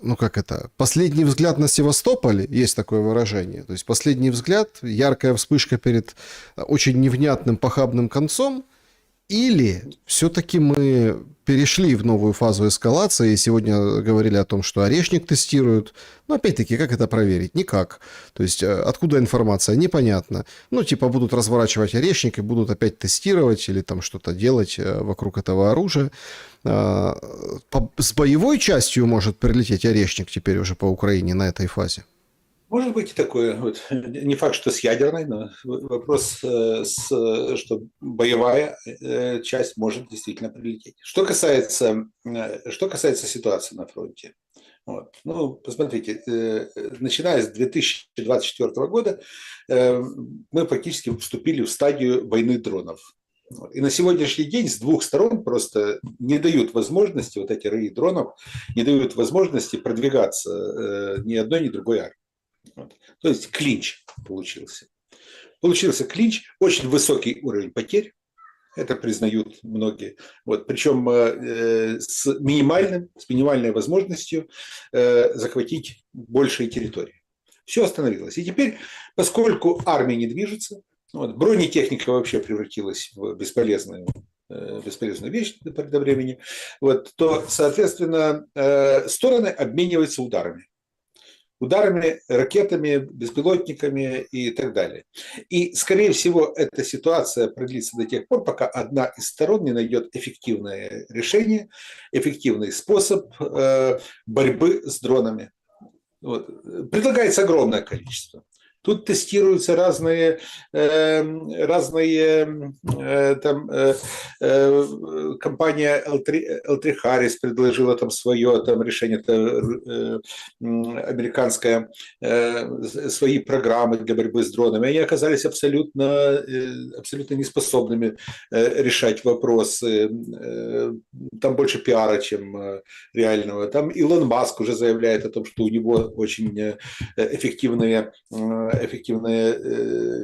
последний взгляд на Севастополь, есть такое выражение, то есть последний взгляд, яркая вспышка перед очень невнятным похабным концом, или все-таки мы перешли в новую фазу эскалации, и сегодня говорили о том, что Орешник тестируют, но опять-таки, как это проверить? Никак. То есть откуда информация? Непонятно. Будут разворачивать Орешник и будут опять тестировать или там что-то делать вокруг этого оружия. С боевой частью может прилететь Орешник теперь уже по Украине на этой фазе? Может быть и такое. Вот. Не факт, что с ядерной, но вопрос, что боевая часть может действительно прилететь. Что касается ситуации на фронте. Вот. Посмотрите, начиная с 2024 года мы фактически вступили в стадию войны дронов. Вот. И на сегодняшний день с двух сторон просто не дают возможности, вот эти рыи дронов, не дают возможности продвигаться ни одной, ни другой армии. Вот. То есть клинч получился. Получился клинч, очень высокий уровень потерь, это признают многие. Вот. Причем с минимальной возможностью захватить большие территории. Все остановилось. И теперь, поскольку армия не движется, вот, бронетехника вообще превратилась в бесполезную вещь до времени, вот, то, соответственно, стороны обмениваются ударами. Ударами, ракетами, беспилотниками и так далее. И, скорее всего, эта ситуация продлится до тех пор, пока одна из сторон не найдет эффективное решение, эффективный способ борьбы с дронами. Вот. Предлагается огромное количество. Тут тестируются разные там, компания L3 Harris предложила там свое там, решение, это американская, свои программы для борьбы с дронами. Они оказались абсолютно неспособными решать вопросы. Там больше пиара, чем реального. Там Илон Маск уже заявляет о том, что у него очень эффективные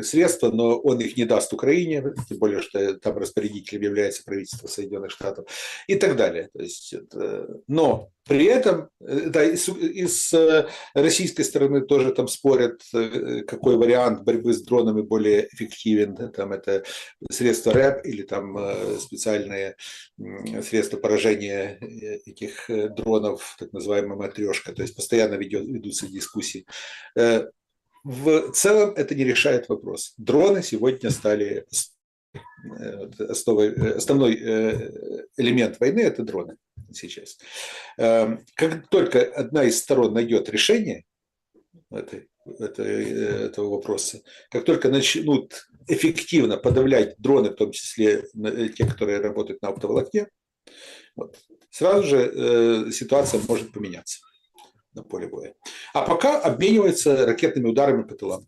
средства, но он их не даст Украине, тем более, что там распорядителем является правительство Соединенных Штатов и так далее. То есть, но при этом да, и с российской стороны тоже там спорят, какой вариант борьбы с дронами более эффективен. Там это средства РЭП или там специальные средства поражения этих дронов, так называемая матрешка. То есть постоянно ведутся дискуссии. В целом это не решает вопрос. Дроны сегодня стали основной элемент войны – это дроны сейчас. Как только одна из сторон найдет решение этого вопроса, как только начнут эффективно подавлять дроны, в том числе те, которые работают на оптоволокне, вот, сразу же ситуация может поменяться на поле боя. А пока обмениваются ракетными ударами по тылам.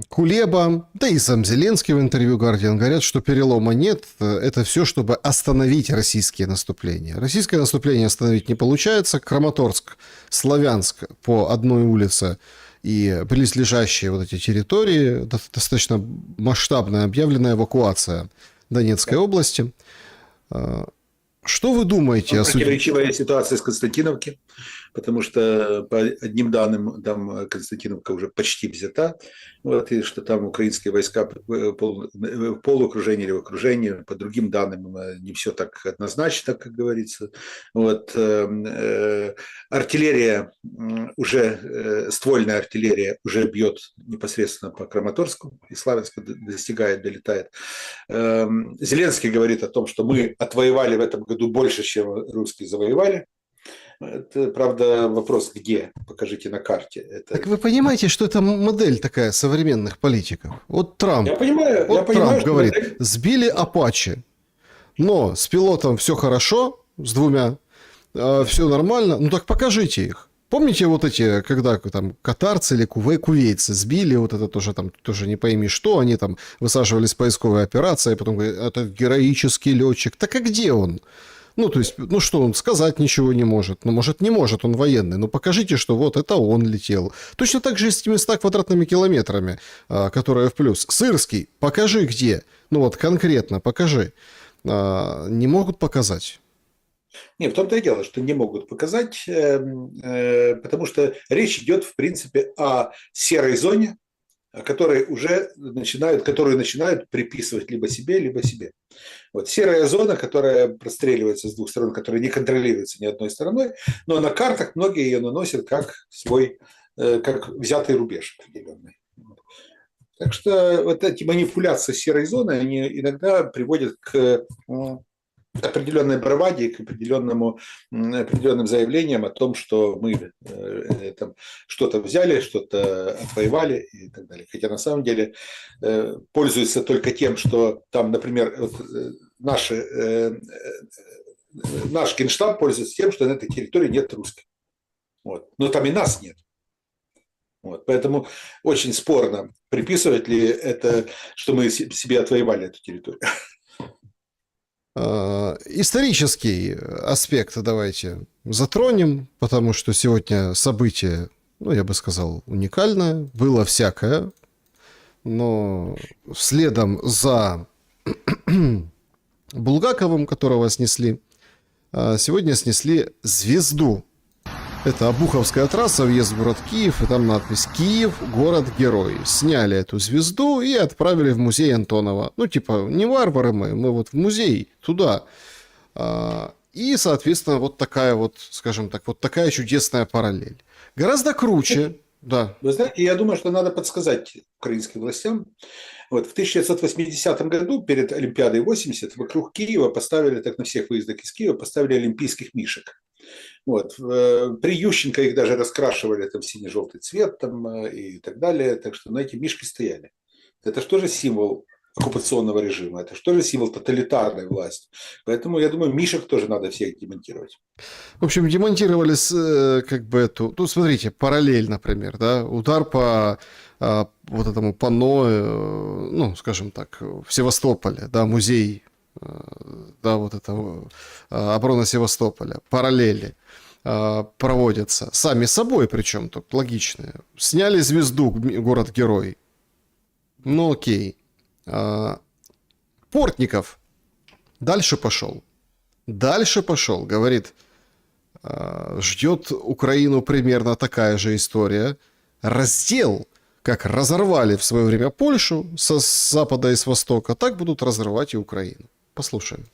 Кулеба, да и сам Зеленский в интервью Guardian говорят, что перелома нет. Это все, чтобы остановить российские наступления. Российское наступление остановить не получается. Краматорск, Славянск по одной улице и близлежащие вот эти территории, достаточно масштабная объявленная эвакуация Донецкой области. Что вы думаете о противоречивая ситуация с Константиновки, потому что по одним данным там Константиновка уже почти взята, вот, и что там украинские войска в полуокружении или в окружении, по другим данным не все так однозначно, как говорится. Вот, артиллерия уже, ствольная артиллерия уже бьет непосредственно по Краматорску, и Славянска достигает, долетает. Зеленский говорит о том, что мы отвоевали в этом году больше, чем русские завоевали. Это, правда, вопрос, где? Покажите на карте. Это... Так вы понимаете, что это модель такая современных политиков? Вот Трамп. Я понимаю, Трамп говорит, модель... сбили Апачи, но с пилотом все хорошо, с двумя, все нормально, ну так покажите их. Помните вот эти, когда там катарцы или кувейцы сбили, вот это тоже там, тоже не пойми что, они там высаживались в поисковой операции, а потом говорят, это героический летчик. Так а где он? Ну, то есть, ну что, он сказать ничего не может. Ну, может, не может, он военный. Но покажите, что вот это он летел. Точно так же и с этими 100 квадратными километрами, которые в плюс. Сырский, покажи где. Ну, вот конкретно покажи. Не могут показать. Не, в том-то и дело, что не могут показать, потому что речь идет, в принципе, о серой зоне, которую начинают приписывать либо себе. Вот. Серая зона, которая простреливается с двух сторон, которая не контролируется ни одной стороной, но на картах многие ее наносят как свой, как взятый рубеж определенный. Так что вот эти манипуляции с серой зоной, они иногда приводят к определенной браваде, к определенным заявлениям о том, что мы там что-то взяли, что-то отвоевали и так далее. Хотя на самом деле пользуются только тем, что там, например, вот наш Генштаб пользуется тем, что на этой территории нет русских. Вот. Но там и нас нет. Вот. Поэтому очень спорно, приписывать ли это, что мы себе отвоевали эту территорию. Исторический аспект давайте затронем, потому что сегодня событие, ну, я бы сказал, уникальное. Было всякое, но следом за Булгаковым, которого снесли, сегодня снесли звезду. Это Обуховская трасса, въезд в город Киев, и там надпись «Киев, город-герой». Сняли эту звезду и отправили в музей Антонова. Ну, типа, не варвары мы вот в музей, туда. И, соответственно, вот такая вот, скажем так, вот такая чудесная параллель. Гораздо круче, да. Вы знаете, я думаю, что надо подсказать украинским властям. Вот, в 1980 году, перед Олимпиадой 80, вокруг Киева поставили, так на всех выездах из Киева, поставили олимпийских мишек. Вот. При Ющенко их даже раскрашивали там, в сине-желтый цвет там, и так далее. Так что на эти мишки стояли. Это же тоже символ оккупационного режима. Это же тоже символ тоталитарной власти. Поэтому, я думаю, мишек тоже надо всех демонтировать. В общем, демонтировали как бы эту... Ну, смотрите, параллель, например, да, удар по вот этому панно, ну, скажем так, в Севастополе, да, музей, да, вот этого обороны Севастополя, параллели проводятся сами собой, причем тут логичные. Сняли звезду город-герой. Ну, окей. Портников дальше пошел. Дальше пошел, говорит, ждет Украину примерно такая же история. Раздел, как разорвали в свое время Польшу с запада и с востока, так будут разрывать и Украину. Послушаем.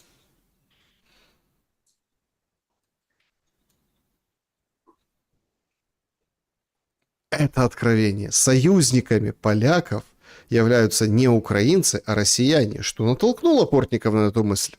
Это откровение. Союзниками поляков являются не украинцы, а россияне, что натолкнуло Портникова на эту мысль.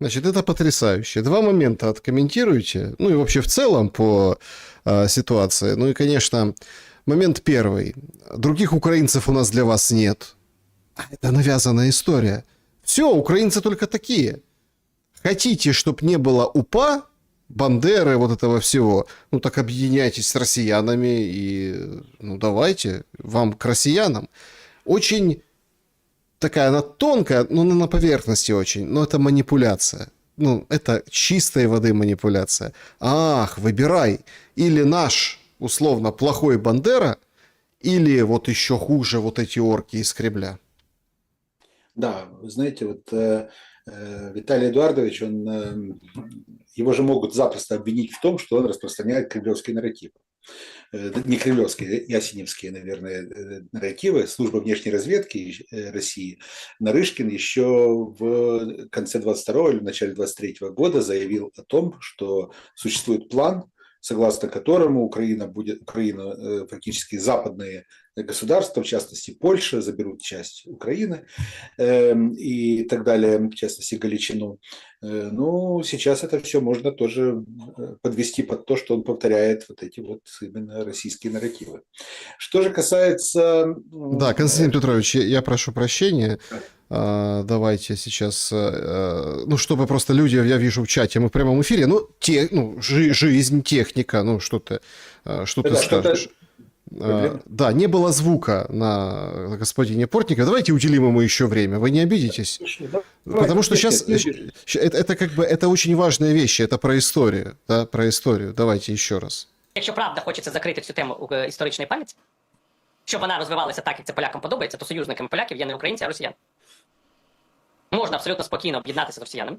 Значит, это потрясающе. Два момента откомментируйте. Ну и вообще в целом по ситуации. Ну и, конечно, момент первый. Других украинцев у нас для вас нет. Это навязанная история. Все, украинцы только такие. Хотите, чтобы не было УПА, Бандеры, вот этого всего, ну так объединяйтесь с россиянами и, ну давайте, вам к россиянам. Очень такая она тонкая, но на поверхности очень, но это манипуляция. Ну, это чистой воды манипуляция. Ах, выбирай. Или наш, условно, плохой Бандера, или вот еще хуже вот эти орки из Кремля. Да, вы знаете, вот Виталий Эдуардович, его же могут запросто обвинить в том, что он распространяет кремлевский нарратив. Не кремлевские, ясеневские, наверное, нарративы. Служба внешней разведки России Нарышкин еще в конце 22 или в начале 23 года заявил о том, что существует план, согласно которому Украина, фактически западные государства, в частности Польша, заберут часть Украины и так далее, в частности Галичину. Ну, сейчас это все можно тоже подвести под то, что он повторяет вот эти вот именно российские нарративы. Что же касается... Да, Константин Петрович, я прошу прощения. Давайте сейчас, ну, чтобы просто люди, я вижу в чате, мы в прямом эфире, ну, жизнь, техника, ну, что ты скажешь? Да, не было звука на господине Портникове. Давайте уделим ему еще время. Вы не обидитесь? Потому что сейчас это как бы это очень важные вещи. Это про историю. Да, про історію. Давайте ще раз. Якщо правда хочеться закрити цю тему історичної пам'яті, щоб вона розвивалася так, як це полякам подобається, то союзниками поляків є не українці, а росіяни. можна абсолютно спокійно об'єднатися з росіянами,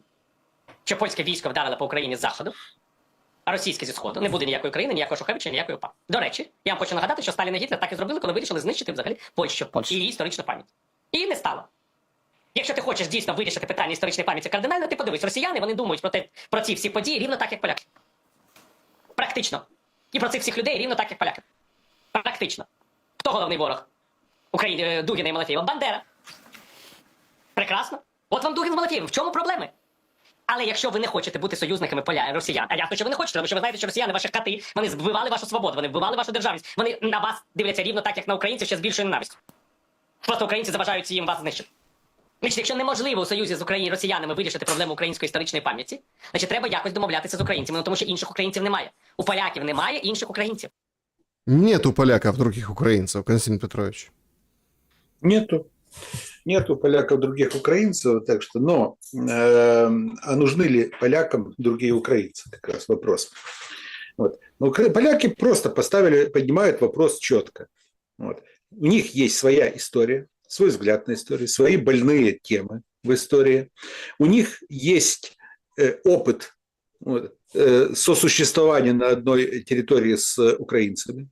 що польське військо вдарило по Україні з заходу, а російське зі сходу. Не буде ніякої країни, ніякого Шухевича, ніякої ОПА. До речі, я вам хочу нагадати, що Сталін і Гітлер так і зробили, коли вирішили знищити взагалі Польщу і її історичну пам'ять. І не стало. Якщо ти хочеш дійсно вирішити питання історичної пам'яті кардинально, ти подивись, росіяни, вони думають про ці всі події рівно так, як поляки. Практично. І про цих всіх людей рівно так, як поляки. Практично. Хто головний ворог України, Дугіна і Малафєєва? Бандера. Прекрасно. От вам Дугін з Малафєєвим. В чому проблеми? Але якщо ви не хочете бути союзниками росіян, а ясно, що ви не хочете, тому що ви знаєте, що росіяни, ваші кати, вони вбивали вашу свободу, вони вбивали вашу державність, вони на вас дивляться рівно так, як на українців, ще з більшою ненавистю. Просто українці заважають їм вас знищити. Значить, якщо неможливо у союзі з Україною росіянами вирішити проблему української історичної пам'яті, значить треба якось домовлятися з українцями, тому що інших українців немає. У поляків немає інших українців. Нет у поляков других украинцев, Константин Петрович. Нету поляков других украинцев, так что, но а нужны ли полякам другие украинцы? Как раз вопрос. Вот. Но поляки просто поднимают вопрос четко. Вот. У них есть своя история, свой взгляд на историю, свои больные темы в истории. У них есть опыт сосуществования на одной территории с украинцами.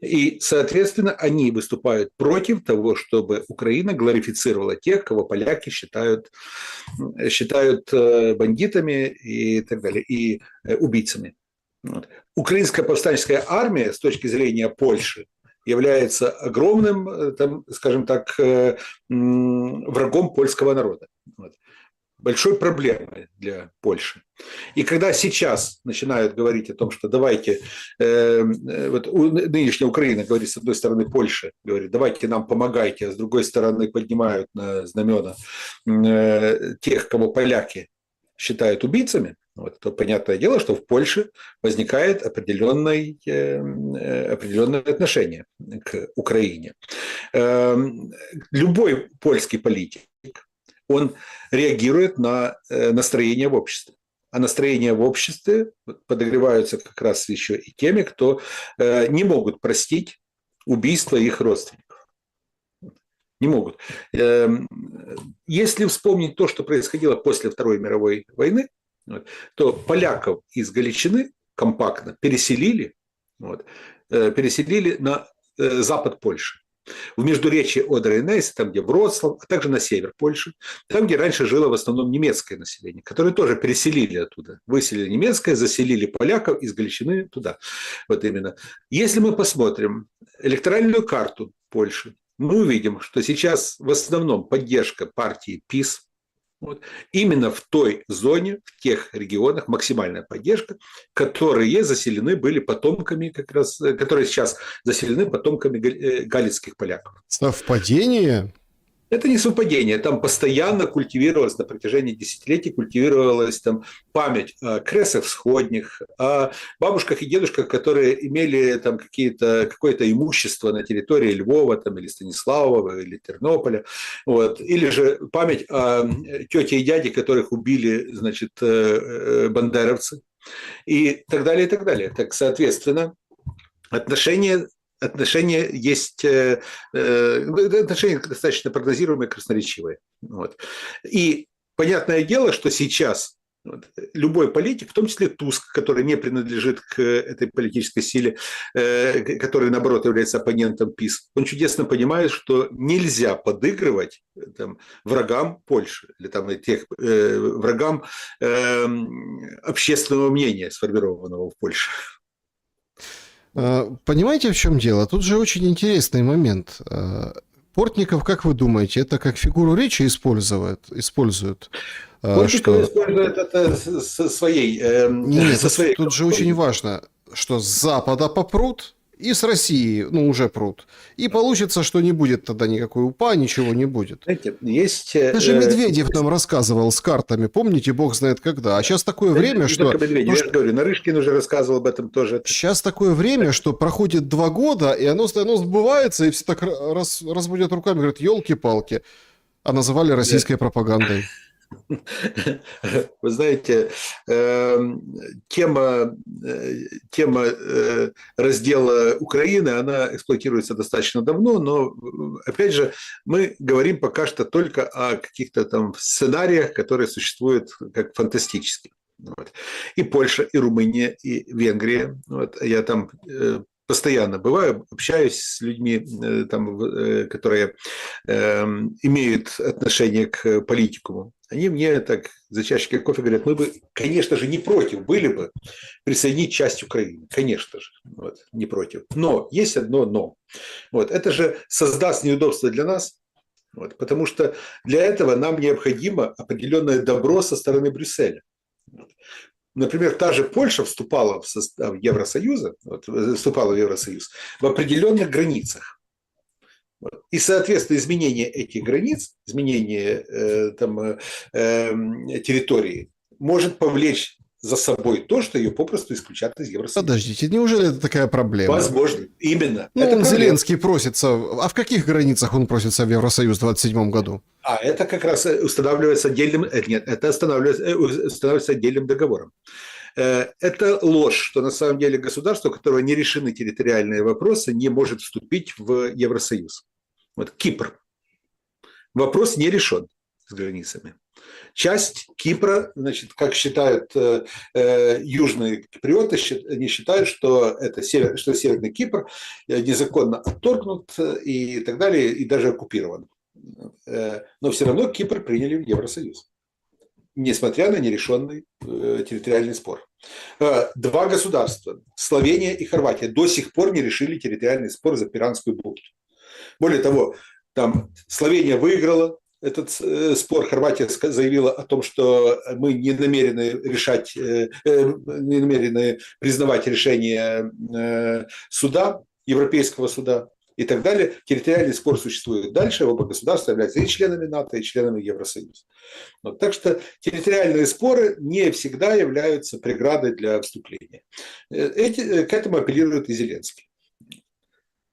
И, соответственно, они выступают против того, чтобы Украина глорифицировала тех, кого поляки считают бандитами и так далее, и убийцами. Вот. Украинская повстанческая армия с точки зрения Польши является огромным, там, скажем так, врагом польского народа. Вот. Большой проблемой для Польши. И когда сейчас начинают говорить о том, что давайте, вот нынешняя Украина говорит, с одной стороны Польша, говорит, давайте нам помогайте, а с другой стороны поднимают на знамена тех, кого поляки считают убийцами, вот, то понятное дело, что в Польше возникает определенное отношение к Украине. Любой польский политик, он реагирует на настроение в обществе. А настроения в обществе подогреваются как раз еще и теми, кто не могут простить убийство их родственников. Не могут. Если вспомнить то, что происходило после Второй мировой войны, то поляков из Галичины компактно переселили на запад Польши. В междуречье Одера и Нейса, там, где Вроцлав, а также на север Польши, там, где раньше жило в основном немецкое население, которое тоже переселили оттуда. Выселили немецкое, заселили поляков из Галичины туда. Вот именно. Если мы посмотрим электоральную карту Польши, мы увидим, что сейчас в основном поддержка партии ПиS, вот, именно в той зоне, в тех регионах максимальная поддержка, которые заселены были потомками, как раз, которые сейчас заселены потомками галицких поляков. Совпадение? Это не совпадение, там постоянно культивировалась на протяжении десятилетий, культивировалась там память о кресах всходних, о бабушках и дедушках, которые имели там какое-то имущество на территории Львова там, или Станиславова, или Тернополя, вот. Или же память о тете и дяде, которых убили, значит, бандеровцы, и так далее, и так далее. Так, соответственно, отношения есть, отношения достаточно прогнозируемые, красноречивые. Вот. И понятное дело, что сейчас любой политик, в том числе Туск, который не принадлежит к этой политической силе, который, наоборот, является оппонентом ПиS, он чудесно понимает, что нельзя подыгрывать там, врагам Польши, или там, врагам общественного мнения, сформированного в Польше. Понимаете, в чем дело? Тут же очень интересный момент. Портников, как вы думаете, это как фигуру речи используют? Портников использует это со своей... Нет, тут же очень важно, что с Запада попрут, и с России, уже прут. И получится, что не будет тогда никакой УПА, ничего не будет. Знаете, есть... Даже Медведев нам рассказывал с картами, помните, бог знает когда. А сейчас такое время, что... Я же говорю, Нарышкин уже рассказывал об этом тоже. Сейчас такое время, что проходит 2 года, и оно сбывается, и все так разводят руками, говорят, елки-палки. А называли российской пропагандой. Вы знаете, тема раздела Украины, она эксплуатируется достаточно давно, но, опять же, мы говорим пока что только о каких-то там сценариях, которые существуют как фантастические. Вот. И Польша, и Румыния, и Венгрия. Вот. Я там постоянно бываю, общаюсь с людьми, там, которые имеют отношение к политикуму. Они мне так за чашечкой кофе говорят, мы бы, конечно же, не против были бы присоединить часть Украины. Конечно же, вот, не против. Но есть одно но. Вот, это же создаст неудобства для нас, вот, потому что для этого нам необходимо определенное добро со стороны Брюсселя. Например, та же Польша вступала в состав Евросоюза, вступала в Евросоюз в определенных границах. И, соответственно, изменение этих границ, изменение территории может повлечь за собой то, что ее попросту исключат из Евросоюза. Подождите, неужели это такая проблема? Возможно, именно. Ну, это он, проблема. Зеленский, просится... А в каких границах он просится в Евросоюз в 2027 году? А это как раз устанавливается отдельным... Нет, это устанавливается отдельным договором. Это ложь, что на самом деле государство, у которого не решены территориальные вопросы, не может вступить в Евросоюз. Вот Кипр. Вопрос не решен с границами. Часть Кипра, значит, как считают южные киприоты, они считают, что это что Северный Кипр незаконно отторгнут и так далее, и даже оккупирован. Но все равно Кипр приняли в Евросоюз, несмотря на нерешенный территориальный спор. Два государства, Словения и Хорватия, до сих пор не решили территориальный спор за Пиранскую бухту. Более того, там Словения выиграла этот спор, Хорватия заявила о том, что мы не намерены не намерены признавать решение суда, Европейского суда и так далее. Территориальный спор существует дальше, оба государства являются и членами НАТО, и членами Евросоюза. Вот, так что территориальные споры не всегда являются преградой для вступления. К этому апеллирует и Зеленский.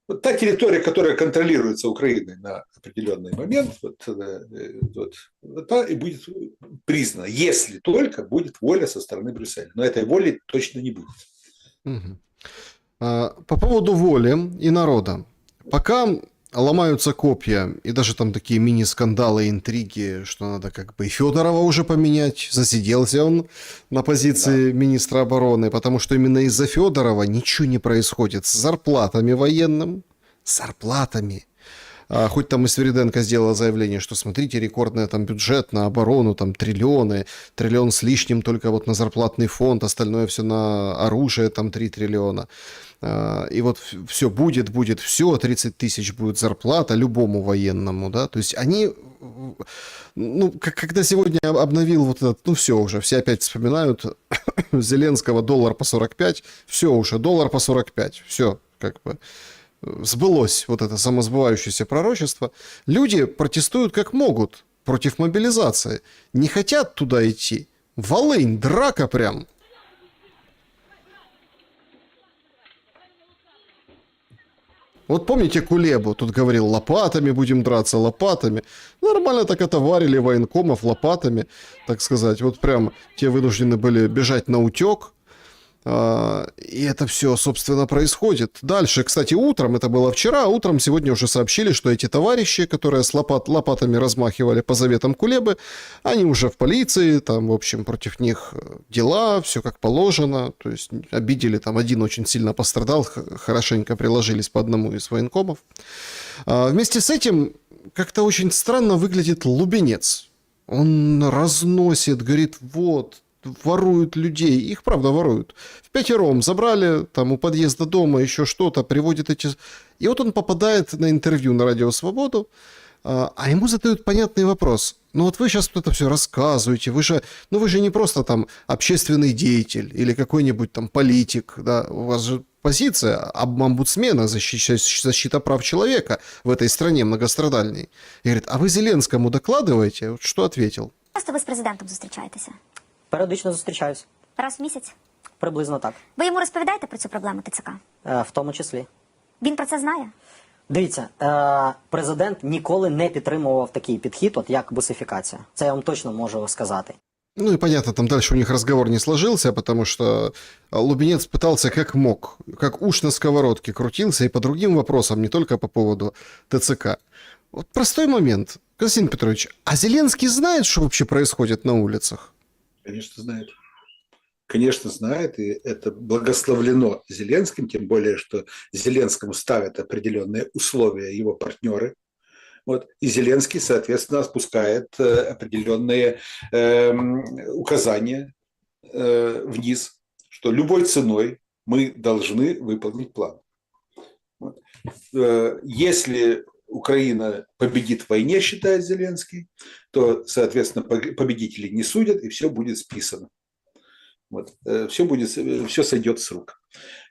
Вот та территория, которая контролируется Украиной на определенный момент, та и будет признана, если только будет воля со стороны Брюсселя. Но этой воли точно не будет. Угу. По поводу воли и народа. Пока ломаются копья, и даже там такие мини-скандалы, интриги, что надо как бы и Федорова уже поменять, засиделся он на позиции министра обороны, потому что именно из-за Федорова ничего не происходит с зарплатами военным, с зарплатами. Хоть там и Свириденко сделала заявление, что смотрите, рекордный там бюджет на оборону, там триллион с лишним только вот на зарплатный фонд, остальное все на оружие, там 3 триллиона. И вот все будет все, 30 тысяч будет зарплата любому военному, да, то есть они, ну, когда сегодня обновил вот этот, ну, все уже, все опять вспоминают Зеленского, $1 по 45, все уже, $1 по 45, все, как бы сбылось вот это самосбывающееся пророчество. Люди протестуют как могут против мобилизации, не хотят туда идти. Волынь, драка прям. Вот помните Кулебу? Тут говорил, лопатами будем драться, лопатами. Нормально так отоварили военкомов лопатами, так сказать. Вот прям те вынуждены были бежать на утек. И это все, собственно, происходит. Дальше, кстати, утром, это было вчера, утром сегодня уже сообщили, что эти товарищи, которые с лопатами размахивали по заветам Кулебы, они уже в полиции, там, в общем, против них дела, все как положено, то есть обидели, там, один очень сильно пострадал, хорошенько приложились по одному из военкомов. Вместе с этим как-то очень странно выглядит Лубенец. Он разносит, говорит, вот, воруют людей, их правда воруют. Впятером забрали, там у подъезда дома еще что-то, приводят эти... И вот он попадает на интервью на Радио Свободу, а ему задают понятный вопрос. Ну вот вы сейчас это все рассказываете, вы же не просто там общественный деятель или какой-нибудь там политик, да, у вас же позиция омбудсмена, защита прав человека в этой стране многострадальной. И говорит, а вы Зеленскому докладываете? Вот что ответил? Часто ви з президентом зустрічаєтеся? Періодично зустрічаюсь. Раз в місяць? Приблизно так. Ви йому розповідаєте про цю проблему ТЦК? В тому числі. Він про це знає? Дивіться, президент ніколи не підтримував такий підхід, от як бусифікація. Це я вам точно можу сказати. Ну и понятно, там дальше у них разговор не сложился, потому что Лубенец пытался как мог, как уж на сковородке крутился и по другим вопросам, не только по поводу ТЦК. Вот простой момент. Константин Петрович, а Зеленский знает, что вообще происходит на улицах? Конечно, знает. Конечно, знает, и это благословлено Зеленским, тем более, что Зеленскому ставят определенные условия его партнеры. Вот. И Зеленский, соответственно, спускает определенные указания вниз, что любой ценой мы должны выполнить план. Вот. Если Украина победит в войне, считает Зеленский, то, соответственно, победителей не судят, и все будет списано. Вот. Все сойдет с рук.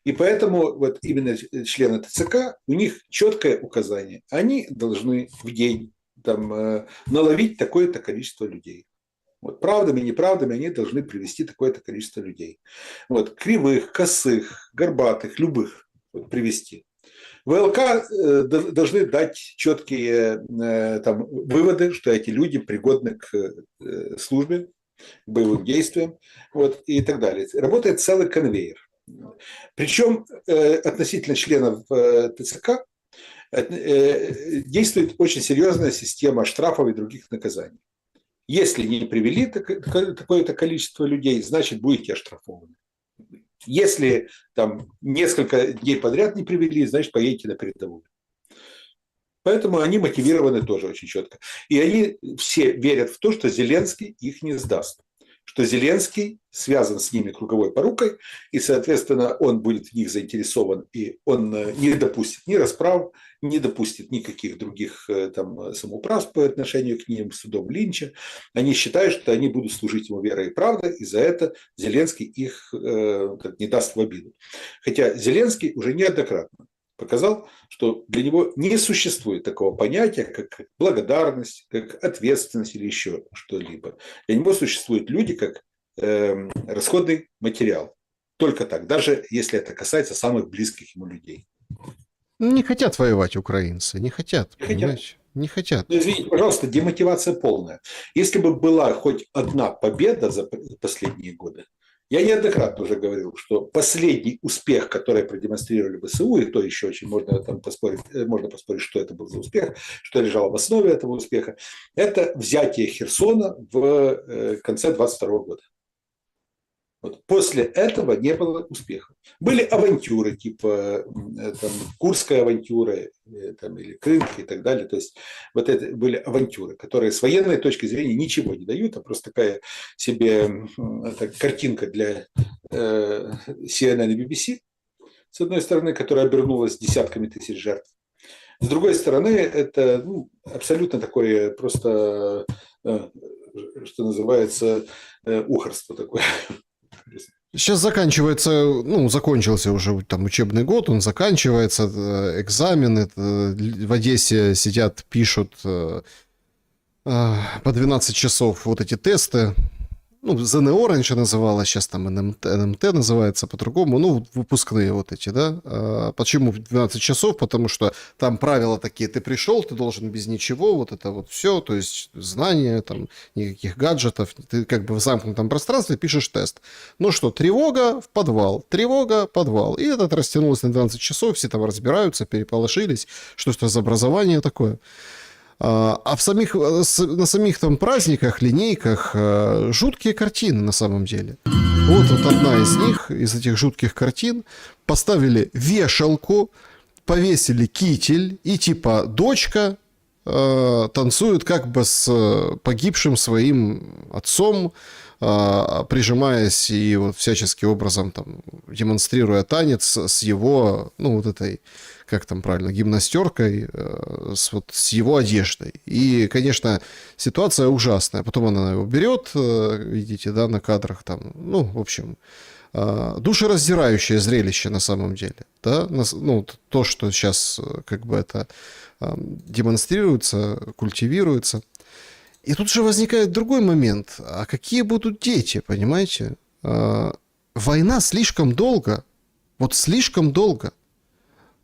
И поэтому вот именно члены ТЦК, у них четкое указание. Они должны в день там, наловить такое-то количество людей. Вот. Правдами, неправдами они должны привести такое-то количество людей. Вот. Кривых, косых, горбатых, любых вот, привести. ВЛК должны дать четкие там, выводы, что эти люди пригодны к службе, к боевым действиям вот, и так далее. Работает целый конвейер. Причем относительно членов ТЦК действует очень серьезная система штрафов и других наказаний. Если не привели такое-то количество людей, значит будете оштрафованы. Если там несколько дней подряд не привели, значит поедете на передовую. Поэтому они мотивированы тоже очень четко. И они все верят в то, что Зеленский их не сдаст. Что Зеленский связан с ними круговой порукой, и, соответственно, он будет в них заинтересован, и он не допустит ни расправ, не допустит никаких других там, самоуправств по отношению к ним, судом Линча. Они считают, что они будут служить ему верой и правдой, и за это Зеленский их не даст в обиду. Хотя Зеленский уже неоднократно показал, что для него не существует такого понятия, как благодарность, как ответственность или еще что-либо. Для него существуют люди как расходный материал. Только так, даже если это касается самых близких ему людей. Не хотят воевать украинцы, не хотят. Не хотят. Не хотят. Ну, извините, пожалуйста, демотивация полная. Если бы была хоть одна победа за последние годы, я неоднократно уже говорил, что последний успех, который продемонстрировали ВСУ, и то еще очень можно поспорить, что это был за успех, что лежало в основе этого успеха, это взятие Херсона в конце 22 года. Вот. После этого не было успеха. Были авантюры, типа там, Курская авантюра там, или Крымская и так далее. То есть вот это были авантюры, которые с военной точки зрения ничего не дают, а просто такая себе картинка для CNN и BBC, с одной стороны, которая обернулась десятками тысяч жертв. С другой стороны, это абсолютно такое просто, что называется, ухарство такое. Сейчас заканчивается, закончился уже там учебный год, он заканчивается, экзамены, в Одессе сидят, пишут по 12 часов вот эти тесты. ЗНО раньше называлось, сейчас там НМТ называется по-другому, выпускные вот эти, да. Почему 12 часов? Потому что там правила такие, ты пришел, ты должен без ничего, вот это вот все, то есть знания, там, никаких гаджетов, ты как бы в замкнутом пространстве пишешь тест. Ну что, тревога в подвал, и этот растянулось на 12 часов, все там разбираются, переполошились, что это за образование такое. А на самих там праздниках, линейках жуткие картины на самом деле. Вот одна из них, из этих жутких картин, поставили вешалку, повесили китель, и типа дочка танцует как бы с погибшим своим отцом, прижимаясь и вот всячески образом там демонстрируя танец с его, вот этой, как там правильно, гимнастеркой, с его одеждой. И, конечно, ситуация ужасная. Потом она его берет, видите, да, на кадрах там, в общем, душераздирающее зрелище на самом деле, да, то, что сейчас как бы это демонстрируется, культивируется. И тут же возникает другой момент. А какие будут дети, понимаете? Война слишком долго. Вот слишком долго.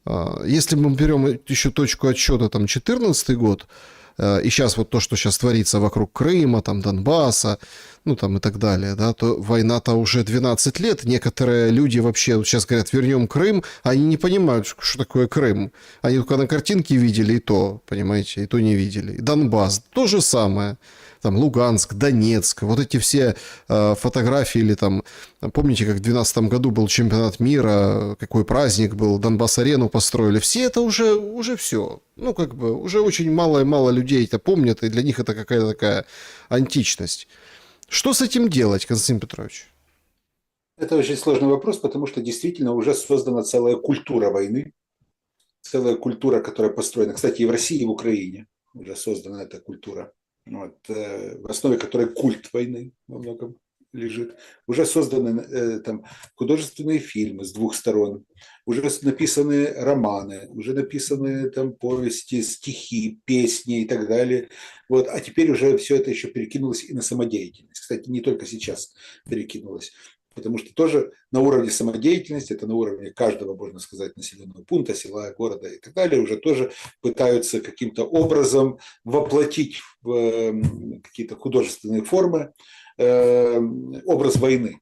Если мы берем еще точку отсчета, там, 2014 год, и сейчас вот то, что сейчас творится вокруг Крыма, там, Донбасса, ну, там, и так далее, да, то война-то уже 12 лет. Некоторые люди вообще вот сейчас говорят, вернем Крым, а они не понимают, что такое Крым. Они только на картинке видели, и то, понимаете, и то не видели. И Донбасс, то же самое. Там Луганск, Донецк, вот эти все фотографии, или там, помните, как в 2012 году был чемпионат мира, какой праздник был, Донбасс-арену построили, все это уже все. Ну, как бы, уже очень мало людей это помнят, и для них это какая-то такая античность. Что с этим делать, Константин Петрович? Это очень сложный вопрос, потому что действительно уже создана целая культура войны, целая культура, которая построена, кстати, и в России, и в Украине уже создана эта культура, вот, в основе которой культ войны во многом лежит. Уже созданы там художественные фильмы с двух сторон, уже написаны романы, уже написаны там повести, стихи, песни и так далее. Вот. А теперь уже все это еще перекинулось и на самодеятельность. Кстати, не только сейчас перекинулось. Потому что тоже на уровне самодеятельности, это на уровне каждого, можно сказать, населенного пункта, села, города и так далее, уже тоже пытаются каким-то образом воплотить в какие-то художественные формы образ войны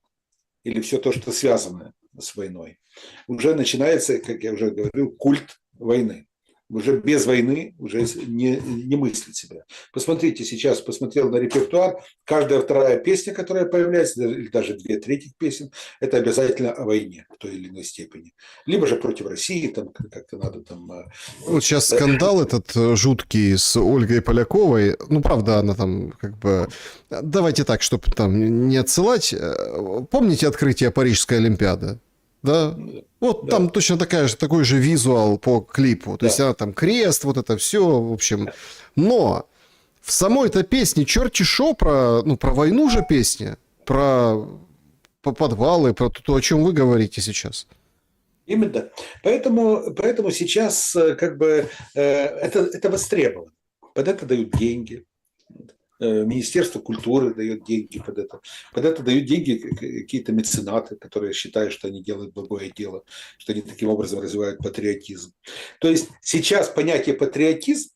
или все то, что связано с войной. Уже начинается, как я уже говорил, культ войны. Уже без войны уже не мыслить себя. Посмотрите сейчас, посмотрел на репертуар, каждая вторая песня, которая появляется, или даже 2/3 песен, это обязательно о войне в той или иной степени. Либо же против России, там как-то надо там... Вот сейчас скандал этот жуткий с Ольгой Поляковой. Ну, правда, она там как бы... Давайте так, чтобы там не отсылать. Помните открытие Парижской Олимпиады? Да? Вот Да. там точно такой же визуал по клипу. То Да. есть она там крест, вот это все, в общем. Но в самой-то песне черти шо про, ну, про войну же песня, про подвалы, про то, о чем вы говорите сейчас. Именно. Поэтому сейчас как бы это востребовано. Под это дают деньги. Министерство культуры дает деньги под это. Под это дают деньги какие-то меценаты, которые считают, что они делают благое дело, что они таким образом развивают патриотизм. То есть сейчас понятие патриотизм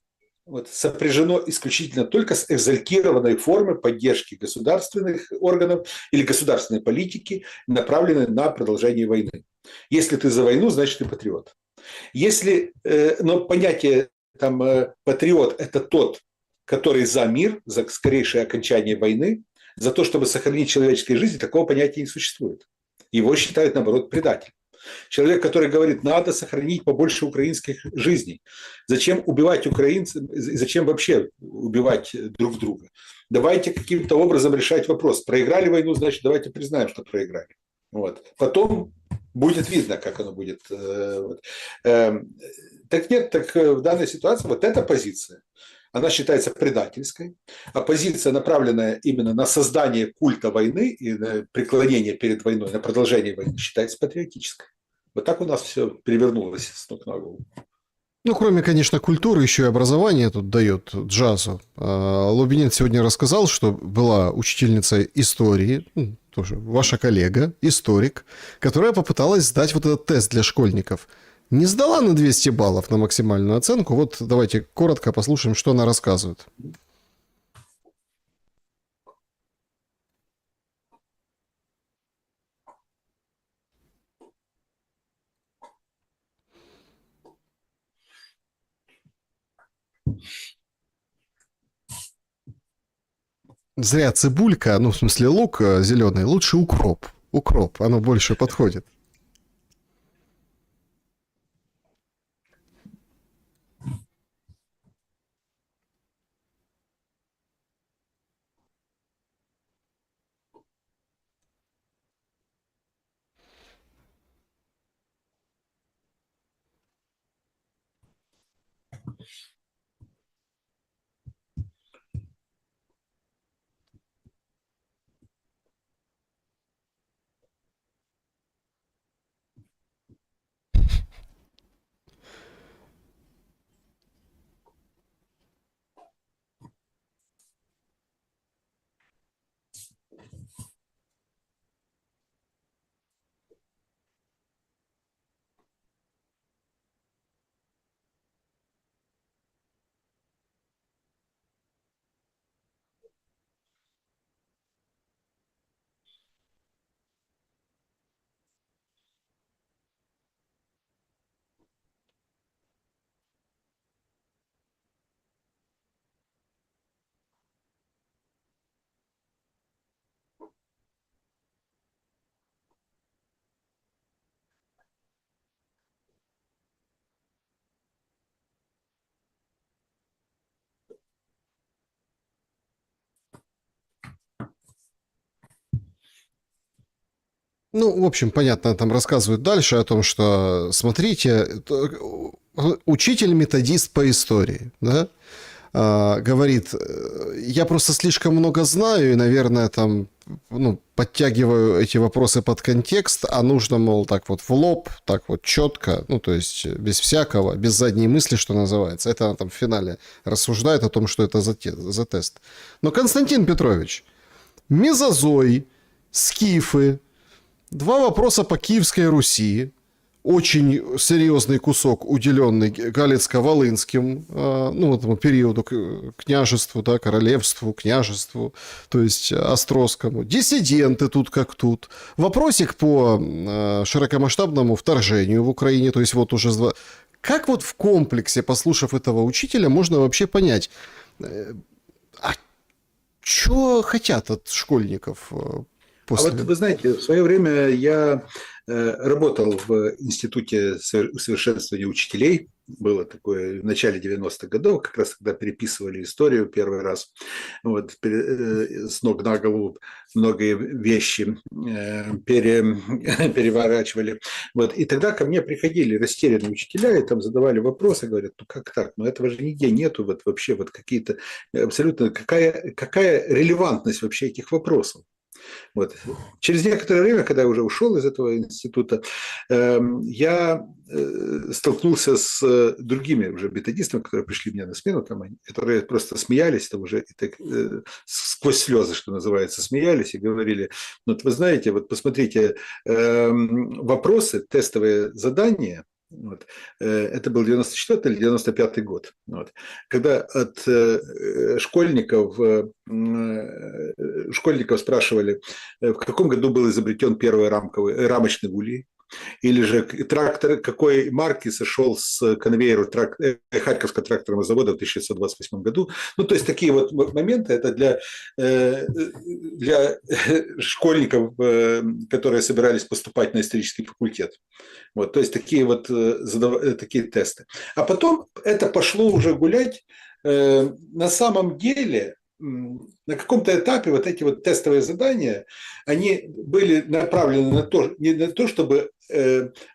вот, сопряжено исключительно только с экзальтированной формой поддержки государственных органов или государственной политики, направленной на продолжение войны. Если ты за войну, значит ты патриот. Но понятие там, патриот – это тот, который за мир, за скорейшее окончание войны, за то, чтобы сохранить человеческую жизнь, такого понятия не существует. Его считают, наоборот, предателем. Человек, который говорит, надо сохранить побольше украинских жизней. Зачем убивать украинцев, зачем вообще убивать друг друга? Давайте каким-то образом решать вопрос. Проиграли войну, значит, давайте признаем, что проиграли. Вот. Потом будет видно, как оно будет. Так нет, так в данной ситуации вот эта позиция, она считается предательской, а позиция, направленная именно на создание культа войны и на преклонение перед войной, на продолжение войны, считается патриотической. Вот так у нас все перевернулось с ног на голову. Ну, кроме, конечно, культуры, еще и образование тут дает джазу. Лубинец сегодня рассказал, что была учительница истории, ну, тоже ваша коллега, историк, которая попыталась сдать вот этот тест для школьников. Не сдала на 200 баллов на максимальную оценку. Вот давайте коротко послушаем, что она рассказывает. Зря цибулька, ну, в смысле лук зеленый, лучше укроп. Укроп, оно больше подходит. Ну, в общем, понятно, там рассказывают дальше о том, что, смотрите, учитель-методист по истории, да, говорит, я просто слишком много знаю и, наверное, там, ну, подтягиваю эти вопросы под контекст, а нужно, мол, так вот в лоб, так вот четко, ну, то есть без всякого, без задней мысли, что называется. Это она там в финале рассуждает о том, что это за тест. Но, Константин Петрович, мезозой, скифы, 2 вопроса по Киевской Руси, очень серьезный кусок, уделенный Галицко-Волынским, ну, этому периоду, княжеству, да, королевству, княжеству, то есть Острозскому. Диссиденты тут как тут. Вопросик по широкомасштабному вторжению в Украине, то есть вот уже... Как вот в комплексе, послушав этого учителя, можно вообще понять, а что хотят от школьников после... А вот вы знаете, в свое время я работал в Институте усовершенствования учителей. Было такое в начале 90-х годов, как раз когда переписывали историю первый раз. Вот, с ног на голову многие вещи переворачивали. Вот, и тогда ко мне приходили растерянные учителя и там задавали вопросы, говорят, ну как так, ну этого же нигде нету, вот вообще вот какие-то абсолютно, какая релевантность вообще этих вопросов. Вот. Через некоторое время, когда я уже ушел из этого института, я столкнулся с другими уже методистами, которые пришли мне на смену, там, которые просто смеялись, там уже так, сквозь слезы, что называется, смеялись и говорили, вот вы знаете, вот посмотрите, вопросы, тестовые задания, вот. Это был 94 или 95 год. Вот. Когда от школьников спрашивали, в каком году был изобретен первый рамочный улей, или же трактор какой марки сошел с конвейера Харьковского тракторного завода в 1928 году. Ну, то есть такие вот моменты, это для школьников, которые собирались поступать на исторический факультет. Вот, то есть такие вот такие тесты. А потом это пошло уже гулять. На самом деле, на каком-то этапе вот эти вот тестовые задания, они были направлены на то, не на то, чтобы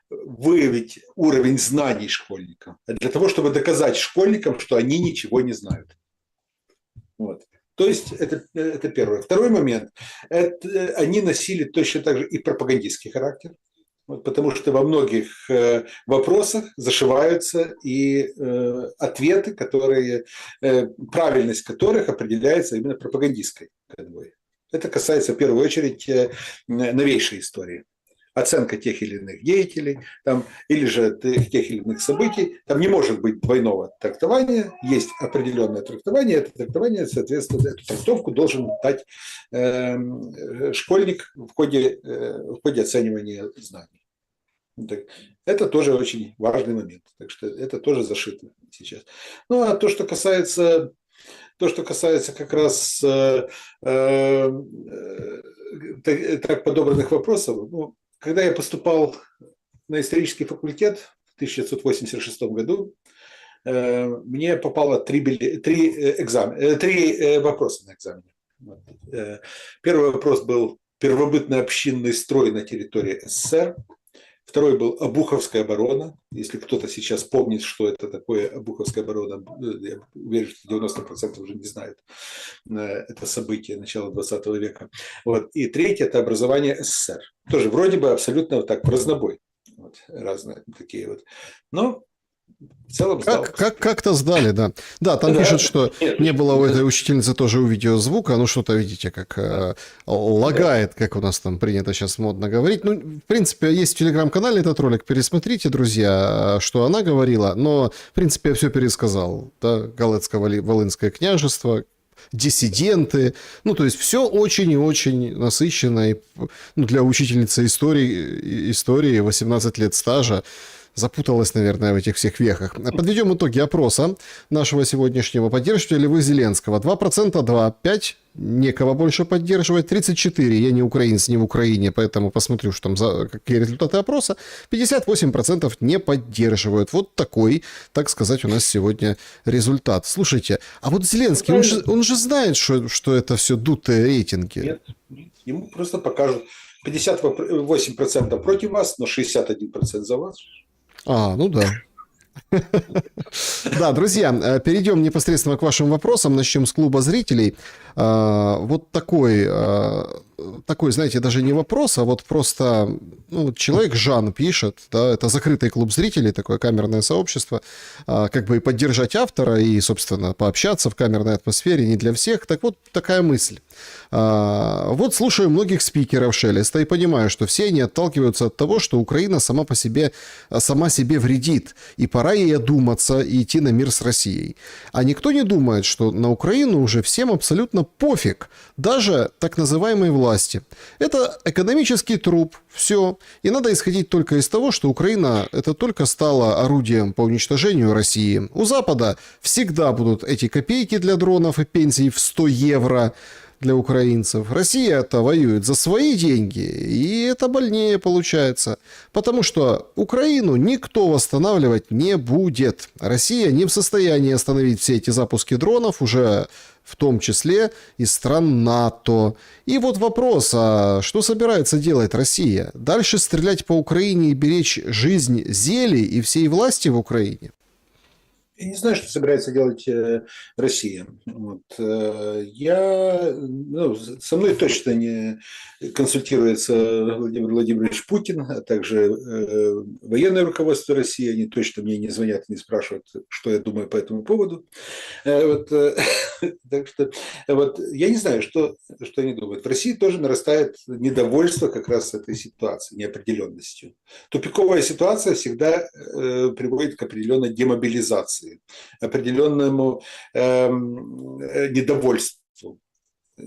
выявить уровень знаний школьников, а для того, чтобы доказать школьникам, что они ничего не знают. Вот. То есть это первое. Второй момент. Они носили точно так же и пропагандистский характер. Вот, потому что во многих вопросах зашиваются и ответы, правильность которых определяется именно пропагандистской канвой. Это касается в первую очередь новейшей истории. Оценка тех или иных деятелей, там, или же тех или иных событий. Там не может быть двойного трактования, есть определенное трактование. Это трактование, соответственно, эту трактовку должен дать школьник в ходе оценивания знаний. Это тоже очень важный момент. Так что это тоже зашито сейчас. Ну, а то, что касается как раз так подобранных вопросов, ну, когда я поступал на исторический факультет в 1986 году, мне попало 3 вопроса на экзамене. Первый вопрос был первобытно-общинный строй на территории СССР. Второй был Обуховская оборона. Если кто-то сейчас помнит, что это такое Обуховская оборона, я уверен, что 90% уже не знают это событие начала 20 века. Вот. И третье – это образование СССР. Тоже вроде бы абсолютно вот так, в разнобой. Вот, разные такие вот. Но в целом сдал. Как-то сдали, да. Да, там пишут, что не было у этой учительницы тоже у видеозвука. Ну, что-то, видите, как лагает, как у нас там принято сейчас модно говорить. Ну, в принципе, есть в телеграм-канале этот ролик. Пересмотрите, друзья, что она говорила. Но, в принципе, я все пересказал. Да? Галицко-Волынское княжество, диссиденты. Ну, то есть все очень и очень насыщенно. И, ну, для учительницы истории 18 лет стажа. Запуталась, наверное, в этих всех вехах. Подведем итоги опроса нашего сегодняшнего. Поддерживаете ли вы Зеленского? 2% да, 5% некого больше поддерживать, 34% я не украинец, не в Украине, поэтому посмотрю, что там какие результаты опроса. 58% не поддерживают. Вот такой, так сказать, у нас сегодня результат. Слушайте, а вот Зеленский, он же знает, что это все дутые рейтинги. Нет, ему просто покажут. 58% против вас, но 61% за вас. Ну да. Да, друзья, перейдем непосредственно к вашим вопросам. Начнем с клуба зрителей. Вот такой, знаете, даже не вопрос, а вот просто человек Жан пишет, да, это закрытый клуб зрителей, такое камерное сообщество, как бы и поддержать автора, и, собственно, пообщаться в камерной атмосфере не для всех. Так вот, такая мысль. Вот слушаю многих спикеров Шелеста и понимаю, что все они отталкиваются от того, что Украина сама себе вредит, и пора ей одуматься и идти на мир с Россией. А никто не думает, что на Украину уже всем абсолютно пофиг, даже так называемой власти. Это экономический труп, все. И надо исходить только из того, что Украина это только стала орудием по уничтожению России. У Запада всегда будут эти копейки для дронов и пенсий в 100 евро для украинцев. Россия-то воюет за свои деньги, и это больнее получается. Потому что Украину никто восстанавливать не будет. Россия не в состоянии остановить все эти запуски дронов, уже в том числе из стран НАТО. И вот вопрос, а что собирается делать Россия? Дальше стрелять по Украине и беречь жизнь Зели и всей власти в Украине? Я не знаю, что собирается делать Россия. Со мной точно не консультируется Владимир Владимирович Путин, а также военное руководство России. Они точно мне не звонят, не спрашивают, что я думаю по этому поводу. Так что я не знаю, что они думают. В России тоже нарастает недовольство как раз этой ситуацией, неопределенностью. Тупиковая ситуация всегда приводит к определенной демобилизации, определенному недовольству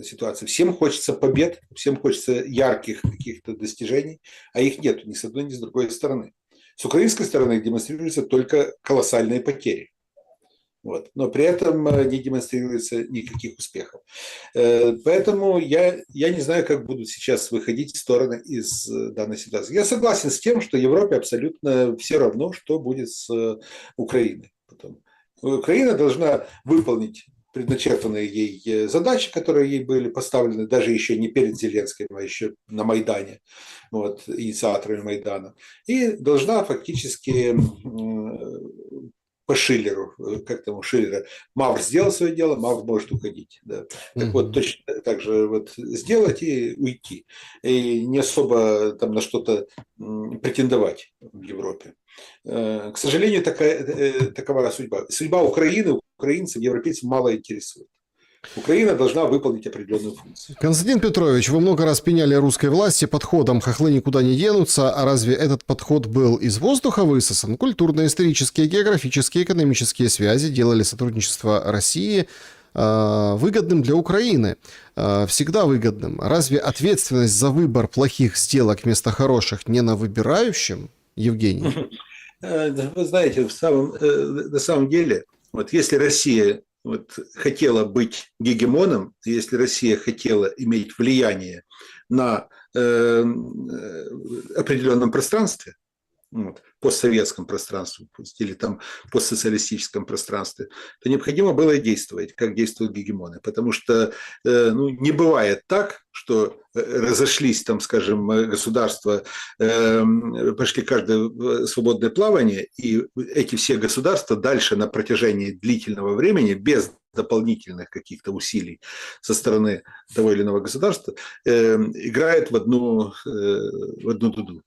ситуации. Всем хочется побед, всем хочется ярких каких-то достижений, а их нет ни с одной, ни с другой стороны. С украинской стороны демонстрируются только колоссальные потери. Но при этом не демонстрируется никаких успехов. Поэтому я не знаю, как будут сейчас выходить стороны из данной ситуации. Я согласен с тем, что Европе абсолютно все равно, что будет с Украиной. Украина должна выполнить предначертанные ей задачи, которые ей были поставлены даже еще не перед Зеленским, а еще на Майдане, инициаторами Майдана, и должна фактически по Шиллеру, как там у Шиллера, Мавр сделал свое дело, Мавр может уходить. Да. Так точно так же сделать и уйти. И не особо там на что-то претендовать в Европе. К сожалению, такова судьба. Судьба Украины, украинцев, европейцев мало интересует. Украина должна выполнить определенную функцию. Константин Петрович, вы много раз пеняли русской власти подходом «хохлы никуда не денутся», а разве этот подход был из воздуха высосан? Культурно-исторические, географические, экономические связи делали сотрудничество России выгодным для Украины, всегда выгодным. Разве ответственность за выбор плохих сделок вместо хороших не на выбирающем, Евгений? Вы знаете, на самом деле, если Россия хотела быть гегемоном, если Россия хотела иметь влияние на определенном пространстве, постсоветском пространстве или там постсоциалистическом пространстве, то необходимо было действовать, как действуют гегемоны. Потому что не бывает так, что разошлись там, скажем, государства, пошли каждое в свободное плавание, и эти все государства дальше на протяжении длительного времени, без дополнительных каких-то усилий со стороны того или иного государства, играют в одну дуду.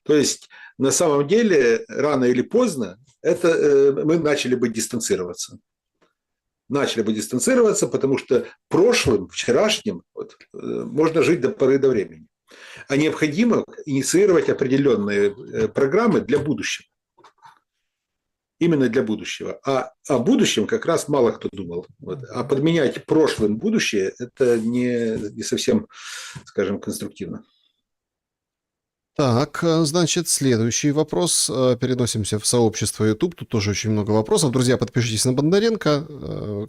То есть, на самом деле, рано или поздно мы начали бы дистанцироваться. Потому что прошлым, вчерашним можно жить до поры до времени. А необходимо инициировать определенные программы для будущего. Именно для будущего. А о будущем как раз мало кто думал. А подменять прошлым будущее – это не совсем, скажем, конструктивно. Так, значит, следующий вопрос. Переносимся в сообщество YouTube. Тут тоже очень много вопросов. Друзья, подпишитесь на Бондаренко.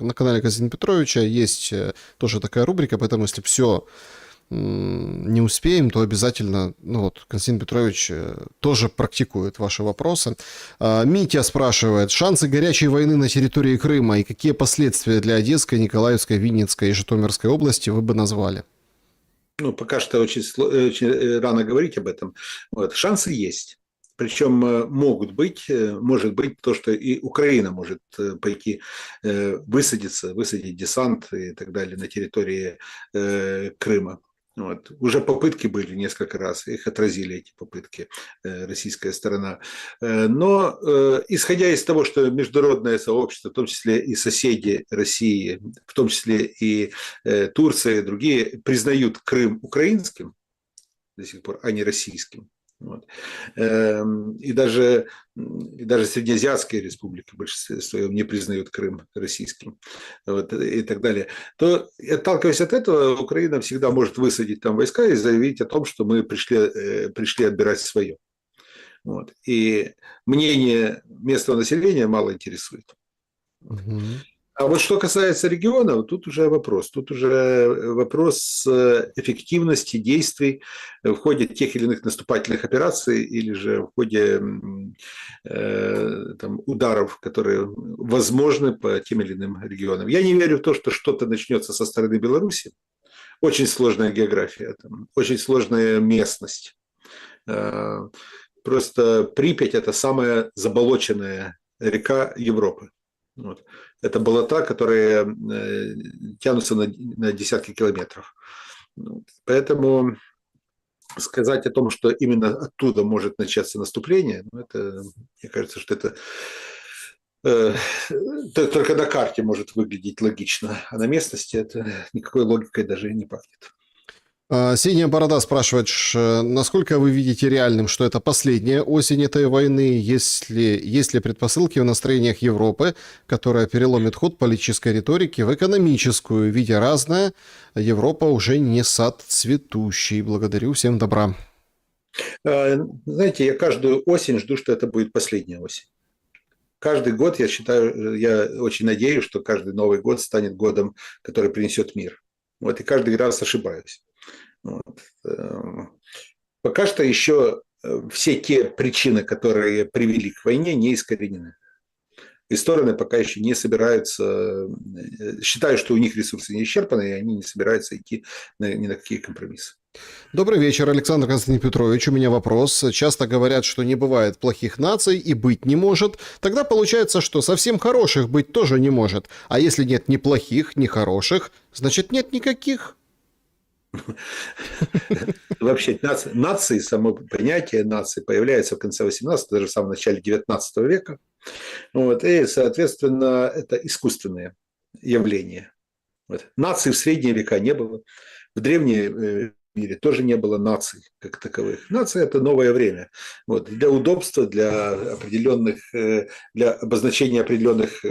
На канале Константина Петровича есть тоже такая рубрика, поэтому если все не успеем, то обязательно, Константин Петрович тоже практикует ваши вопросы. Митя спрашивает, шансы горячей войны на территории Крыма и какие последствия для Одесской, Николаевской, Винницкой и Житомирской области вы бы назвали? Ну, пока что очень рано говорить об этом. Вот. Шансы есть. Причем может быть то, что и Украина может пойти высадить десант и так далее на территории Крыма. Вот. Уже попытки были несколько раз, их отразили эти попытки российская сторона. Но исходя из того, что международное сообщество, в том числе и соседи России, в том числе и Турция и другие, признают Крым украинским до сих пор, а не российским. Вот. И даже среднеазиатские республики в большинстве своем не признают Крым российским, вот, и так далее, то, отталкиваясь от этого, Украина всегда может высадить там войска и заявить о том, что мы пришли отбирать свое. Вот. И мнение местного населения мало интересует. Мгм. А вот что касается регионов, тут уже вопрос. Тут уже вопрос эффективности действий в ходе тех или иных наступательных операций или же в ходе там, ударов, которые возможны по тем или иным регионам. Я не верю в то, что что-то начнется со стороны Беларуси. Очень сложная география, там, очень сложная местность. Просто Припять – это самая заболоченная река Европы. Вот. Это болота, которые тянутся на десятки километров. Поэтому сказать о том, что именно оттуда может начаться наступление, это, мне кажется, что это только на карте может выглядеть логично, а на местности это никакой логикой даже не пахнет. Синяя борода спрашивает, насколько вы видите реальным, что это последняя осень этой войны, есть ли предпосылки в настроениях Европы, которая переломит ход политической риторики в экономическую, видя разное, Европа уже не сад цветущий. Благодарю, всем добра. Знаете, я каждую осень жду, что это будет последняя осень. Каждый год, я очень надеюсь, что каждый Новый год станет годом, который принесет мир. Вот, и каждый раз ошибаюсь. Вот. Пока что еще все те причины, которые привели к войне, не искоренены. И стороны пока еще не собираются, считают, что у них ресурсы не исчерпаны, и они не собираются идти ни на какие компромиссы. Добрый вечер, Александр Константин Петрович. У меня вопрос. Часто говорят, что не бывает плохих наций и быть не может. Тогда получается, что совсем хороших быть тоже не может. А если нет ни плохих, ни хороших, значит нет никаких. Вообще нации, само понятие нации появляется в конце 18-го, даже в самом начале 19 века. Вот, и, соответственно, это искусственное явление. Вот. Наций в средние века не было. В древние мире тоже не было наций как таковых. Нация – это новое время. Вот. Для удобства, для обозначения определенных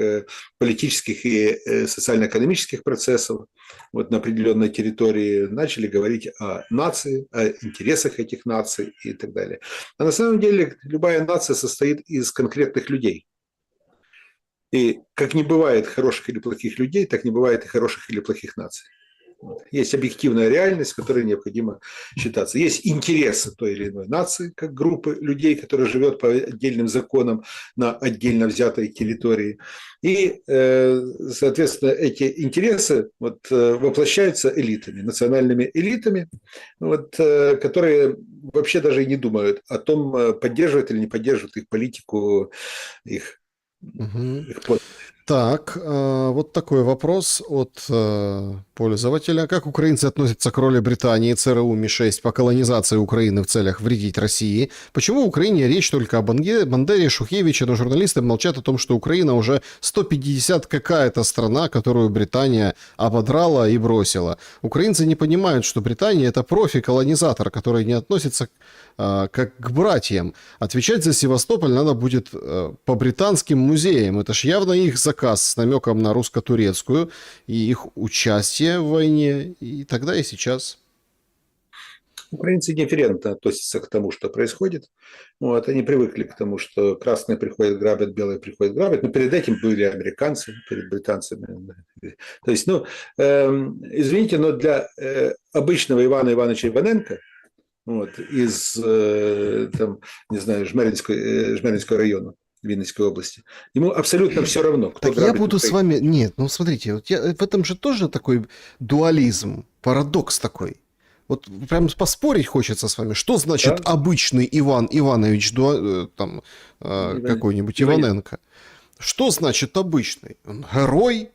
политических и социально-экономических процессов вот, на определенной территории начали говорить о нации, о интересах этих наций и так далее. А на самом деле любая нация состоит из конкретных людей. И как не бывает хороших или плохих людей, так не бывает и хороших или плохих наций. Есть объективная реальность, с которой необходимо считаться. Есть интересы той или иной нации, как группы людей, которые живут по отдельным законам на отдельно взятой территории. И, соответственно, эти интересы воплощаются элитами, национальными элитами, которые вообще даже и не думают о том, поддерживают или не поддерживают их политику, их подпись. Так, вот такой вопрос от пользователя. Как украинцы относятся к роли Британии ЦРУ Ми-6 по колонизации Украины в целях вредить России? Почему в Украине речь только о Бандере, Шухевиче, но журналисты молчат о том, что Украина уже 150 какая-то страна, которую Британия ободрала и бросила? Украинцы не понимают, что Британия – это профи-колонизатор, который не относится как к братьям. Отвечать за Севастополь надо будет по британским музеям. Это ж явно их заказ с намеком на русско-турецкую и их участие в войне и тогда, и сейчас. Украинцы индифферентно относятся к тому, что происходит. Вот, они привыкли к тому, что красные приходят грабят, белые приходят грабят. Но перед этим были американцы, перед британцами. То есть, извините, но для обычного Ивана Ивановича Иваненко из, не знаю, Жмеринского района Винницкой области. Ему абсолютно все равно, кто так грабит я буду Украину. с вами... Нет, смотрите, в этом же тоже такой дуализм, парадокс такой. Вот прям поспорить хочется с вами. Что значит обычный Иван Иванович какой-нибудь Иваненко? Что значит обычный? Он герой?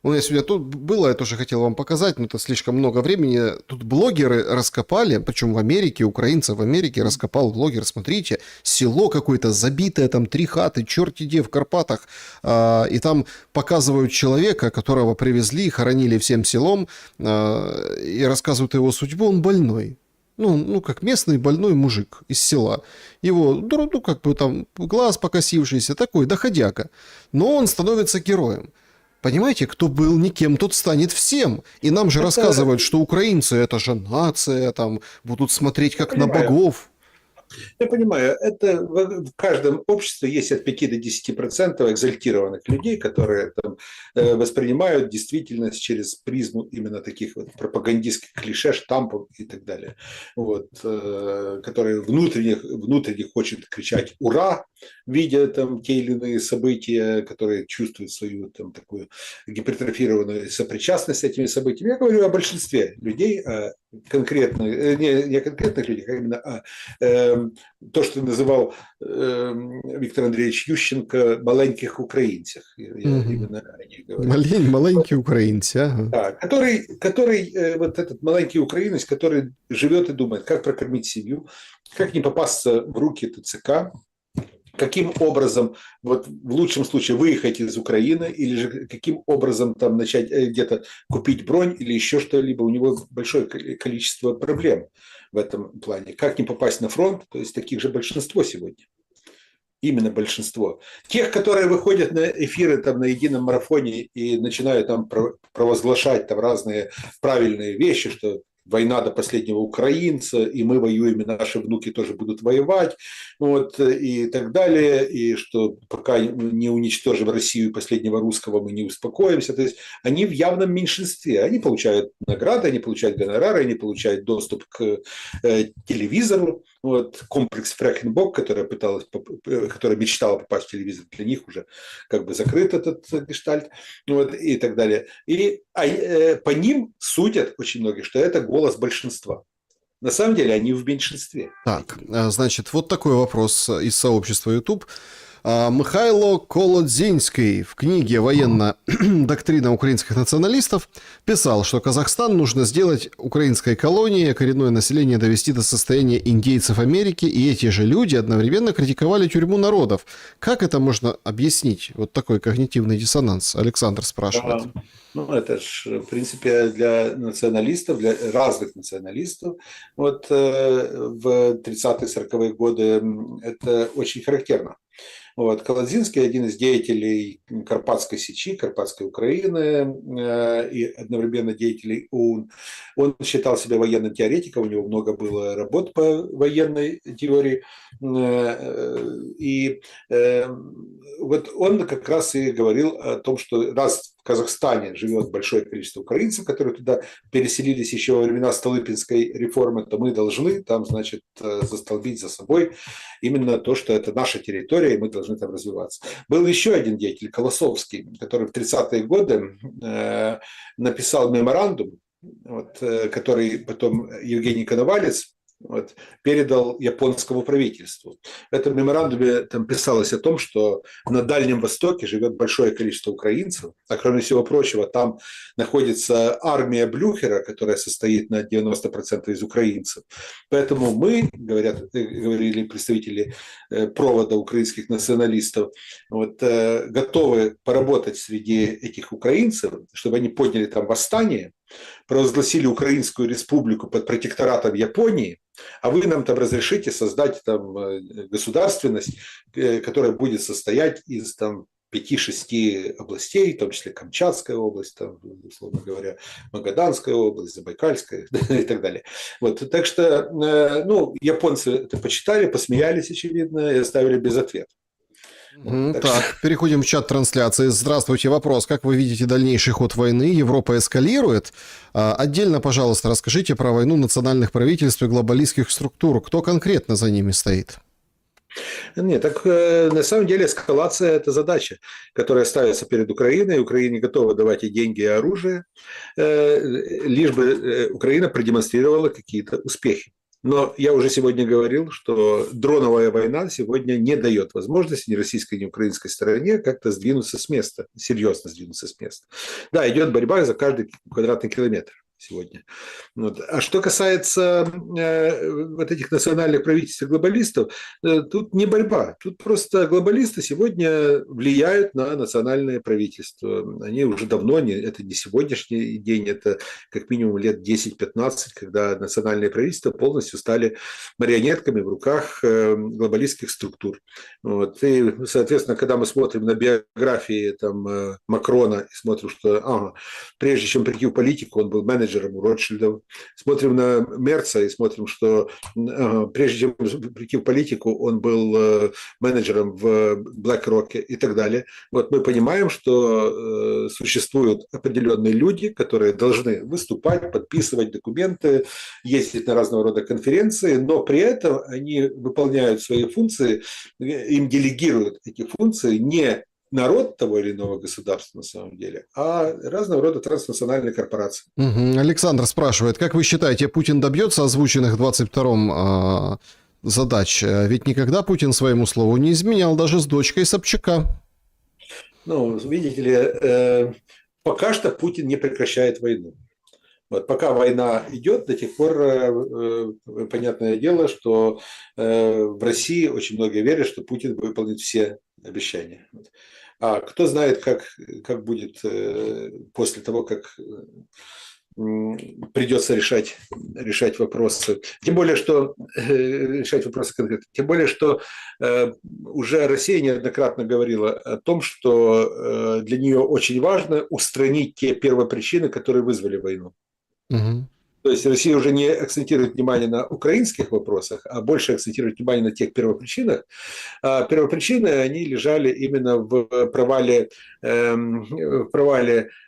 У меня сегодня тут было, я тоже хотел вам показать, но это слишком много времени. Тут блогеры раскопали, причем в Америке, украинцы в Америке раскопал блогер, смотрите, село какое-то забитое, там 3 хаты, черти где в Карпатах, и там показывают человека, которого привезли, хоронили всем селом, и рассказывают его судьбу, он больной. Ну, как местный больной мужик из села. Его, ну, как бы там глаз покосившийся, такой, доходяга. Но он становится героем. Понимаете, кто был никем, тот станет всем. И нам же рассказывают, что украинцы это же нация, там будут смотреть как на богов. Я понимаю, это в каждом обществе есть от 5 до 10% экзальтированных людей, которые там воспринимают действительность через призму именно таких вот пропагандистских клише, штампов и так далее. Вот, которые внутренне хочет кричать «Ура!», видя там те или иные события, которые чувствуют свою там такую гипертрофированную сопричастность с этими событиями. Я говорю о большинстве людей, конкретных, не конкретных людей, а именно то, что называл Виктор Андреевич Ющенко маленьких украинцев. Я именно о них говорю. Маленький украинец, ага. Да, который вот этот маленький украинец, который живет и думает, как прокормить семью, как не попасться в руки ТЦК, каким образом, вот в лучшем случае, выехать из Украины, или же каким образом там начать где-то купить бронь или еще что-либо. У него большое количество проблем в этом плане. Как не попасть на фронт, то есть таких же большинство сегодня. Именно большинство. Тех, которые выходят на эфиры там, на едином марафоне и начинают там провозглашать там разные правильные вещи, что война до последнего украинца, и мы воюем, и наши внуки тоже будут воевать, вот, и так далее, и что пока не уничтожим Россию последнего русского, мы не успокоимся. То есть они в явном меньшинстве. Они получают награды, они получают гонорары, они получают доступ к телевизору. Вот, комплекс Фрэхенбок, которая мечтала попасть в телевизор, для них уже как бы закрыт этот гештальт, вот, и так далее. И по ним судят очень многие, что это голос большинства. На самом деле они в меньшинстве. Так, значит, вот такой вопрос из сообщества YouTube. Михайло Колодзинский в книге «Военная доктрина украинских националистов» писал, что Казахстан нужно сделать украинской колонией, а коренное население довести до состояния индейцев Америки, и эти же люди одновременно критиковали тюрьму народов. Как это можно объяснить? Вот такой когнитивный диссонанс. Александр спрашивает. Ну, это же, в принципе, для националистов, для разных националистов, вот в 30-40-е годы это очень характерно. Вот. Колодзинский один из деятелей Карпатской Сечи, Карпатской Украины и одновременно деятелей ОУН. Он считал себя военным теоретиком, у него много было работ по военной теории. И вот он как раз и говорил о том, что раз в Казахстане живет большое количество украинцев, которые туда переселились еще во времена Столыпинской реформы, то мы должны там, значит, застолбить за собой именно то, что это наша территория, и мы должны там развиваться. Был еще один деятель, Колосовский, который в 30-е годы написал меморандум, вот, который потом Евгений Коновалец вот, передал японскому правительству. В этом меморандуме там писалось о том, что на Дальнем Востоке живет большое количество украинцев, а кроме всего прочего там находится армия Блюхера, которая состоит на 90% из украинцев. Поэтому мы, говорили представители провода украинских националистов, вот, готовы поработать среди этих украинцев, чтобы они подняли там восстание, провозгласили Украинскую республику под протекторатом Японии, а вы нам там разрешите создать там государственность, которая будет состоять из там 5-6 областей, в том числе Камчатская область, там, условно говоря, Магаданская область, Забайкальская и так далее. Вот, так что, ну, японцы это почитали, посмеялись, очевидно, и оставили без ответа. Так, переходим в чат трансляции. Здравствуйте, вопрос. Как вы видите дальнейший ход войны? Европа эскалирует? Отдельно, пожалуйста, расскажите про войну национальных правительств и глобалистских структур. Кто конкретно за ними стоит? Нет, так на самом деле эскалация – это задача, которая ставится перед Украиной. Украина готова давать и деньги, и оружие, лишь бы Украина продемонстрировала какие-то успехи. Но я уже сегодня говорил, что дроновая война сегодня не дает возможности ни российской, ни украинской стороне как-то сдвинуться с места, серьезно сдвинуться с места. Да, идет борьба за каждый квадратный километр сегодня. Вот. А что касается вот этих национальных правительств и глобалистов, тут не борьба. Тут просто глобалисты сегодня влияют на национальное правительство. Они уже давно, это не сегодняшний день, это как минимум лет 10-15, когда национальные правительства полностью стали марионетками в руках глобалистских структур. Вот. И, соответственно, когда мы смотрим на биографии там, Макрона и смотрим, что прежде чем прийти в политику, он был менеджером у Ротшильдов. Смотрим на Мерца и смотрим, что прежде чем прийти в политику, он был менеджером в BlackRock и так далее. Вот мы понимаем, что существуют определенные люди, которые должны выступать, подписывать документы, ездить на разного рода конференции, но при этом они выполняют свои функции, им делегируют эти функции не народ того или иного государства на самом деле, а разного рода транснациональные корпорации. Александр спрашивает, как вы считаете, Путин добьется озвученных в 22-м задач? Ведь никогда Путин своему слову не изменял, даже с дочкой Собчака. Ну, видите ли, пока что Путин не прекращает войну. Вот, пока война идет, до тех пор понятное дело, что в России очень многие верят, что Путин выполнит все обещания. А кто знает, как будет после того, как придется решать вопросы. Тем более, что решать вопросы конкретно. Тем более, что уже Россия неоднократно говорила о том, что для нее очень важно устранить те первопричины, которые вызвали войну. Угу. То есть Россия уже не акцентирует внимание на украинских вопросах, а больше акцентирует внимание на тех первопричинах. А первопричины, они лежали именно в провале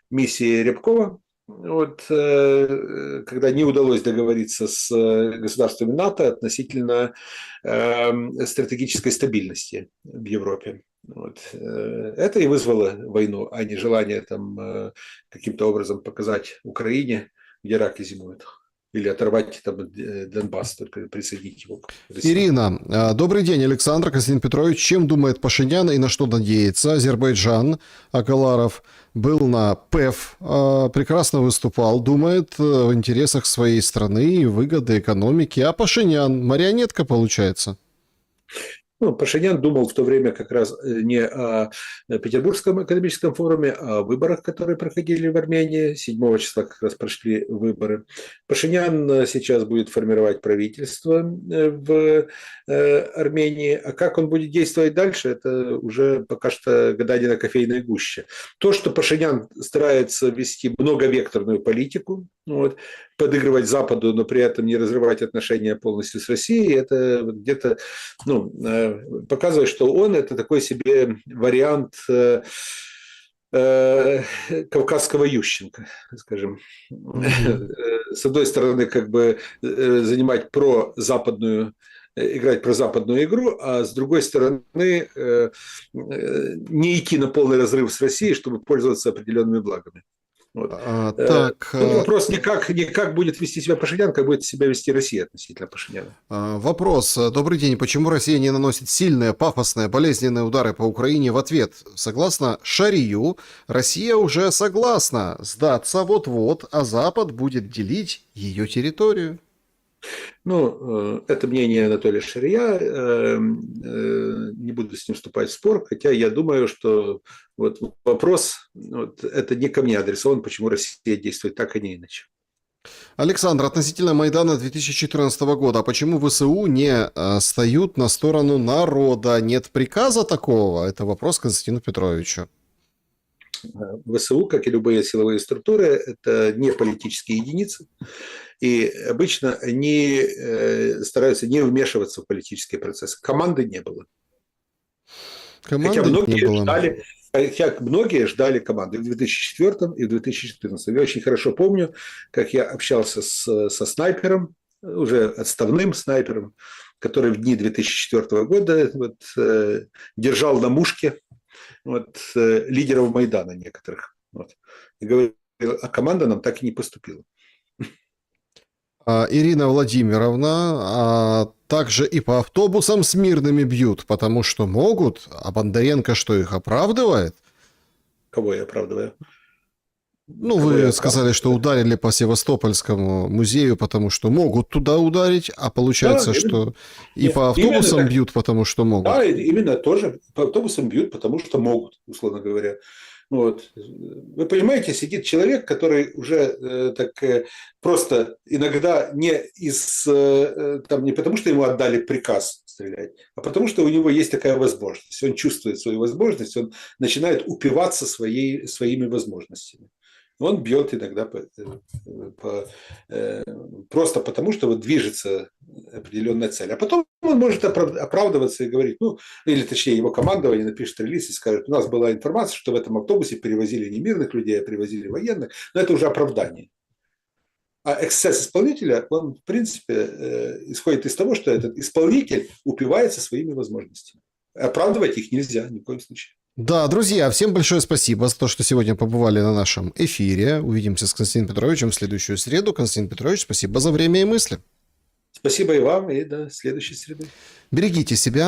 миссии Рябкова, вот, когда не удалось договориться с государствами НАТО относительно стратегической стабильности в Европе. Вот. Это и вызвало войну, а не желание там, каким-то образом показать Украине, где раки зимуют. Или оторвать там Донбасс, только присоединить его к России. Ирина, добрый день, Александр Константин Петрович. Чем думает Пашинян и на что надеется? Азербайджан, Акаларов был на ПЭФ, прекрасно выступал, думает в интересах своей страны, выгоды экономики. А Пашинян марионетка получается? Ну, Пашинян думал в то время как раз не о Петербургском экономическом форуме, а о выборах, которые проходили в Армении. 7 числа как раз прошли выборы. Пашинян сейчас будет формировать правительство в Армении. А как он будет действовать дальше, это уже пока что гадание на кофейной гуще. То, что Пашинян старается вести многовекторную политику, вот, подыгрывать Западу, но при этом не разрывать отношения полностью с Россией, это где-то показывает, что он это такой себе вариант кавказского Ющенко, скажем. С одной стороны, как бы занимать играть прозападную игру, а с другой стороны не идти на полный разрыв с Россией, чтобы пользоваться определенными благами. Вот. Тут вопрос не как будет вести себя Пашинян, как будет себя вести Россия относительно Пашиняна. Вопрос. Добрый день. Почему Россия не наносит сильные, пафосные, болезненные удары по Украине в ответ? Согласно Шарию, Россия уже согласна сдаться вот-вот, а Запад будет делить ее территорию. Ну, это мнение Анатолия Шария, не буду с ним вступать в спор, хотя я думаю, что вот вопрос, вот, это не ко мне адресован, почему Россия действует так, а не иначе. Александр, относительно Майдана 2014 года, почему ВСУ не встают на сторону народа? Нет приказа такого? Это вопрос Константину Петровичу. ВСУ, как и любые силовые структуры, это не политические единицы. И обычно они стараются не вмешиваться в политические процессы. Команды не было. Хотя многие ждали команды и в 2004 и в 2014. Я очень хорошо помню, как я общался со снайпером, уже отставным снайпером, который в дни 2004 года держал на мушке лидеров Майдана некоторых. И говорил, а команда нам так и не поступила. Ирина Владимировна, также и по автобусам с мирными бьют, потому что могут, а Бондаренко что, их оправдывает? Кого я оправдываю? Ну, вы сказали, что ударили по Севастопольскому музею, потому что могут туда ударить, а получается, Да, что и по автобусам бьют, потому что могут. Да, именно тоже по автобусам бьют, потому что могут, условно говоря. Вы понимаете, сидит человек, который уже просто иногда не потому, что ему отдали приказ стрелять, а потому, что у него есть такая возможность. Он чувствует свою возможность, он начинает упиваться своими возможностями. Он бьет иногда просто потому, что движется определенная цель. А потом он может оправдываться и говорить, или точнее его командование напишет релиз и скажет, у нас была информация, что в этом автобусе перевозили не мирных людей, а перевозили военных, но это уже оправдание. А эксцесс исполнителя, он в принципе исходит из того, что этот исполнитель упивается своими возможностями. Оправдывать их нельзя ни в коем случае. Да, друзья, всем большое спасибо за то, что сегодня побывали на нашем эфире. Увидимся с Константином Петровичем в следующую среду. Константин Петрович, спасибо за время и мысли. Спасибо и вам, и до следующей среды. Берегите себя.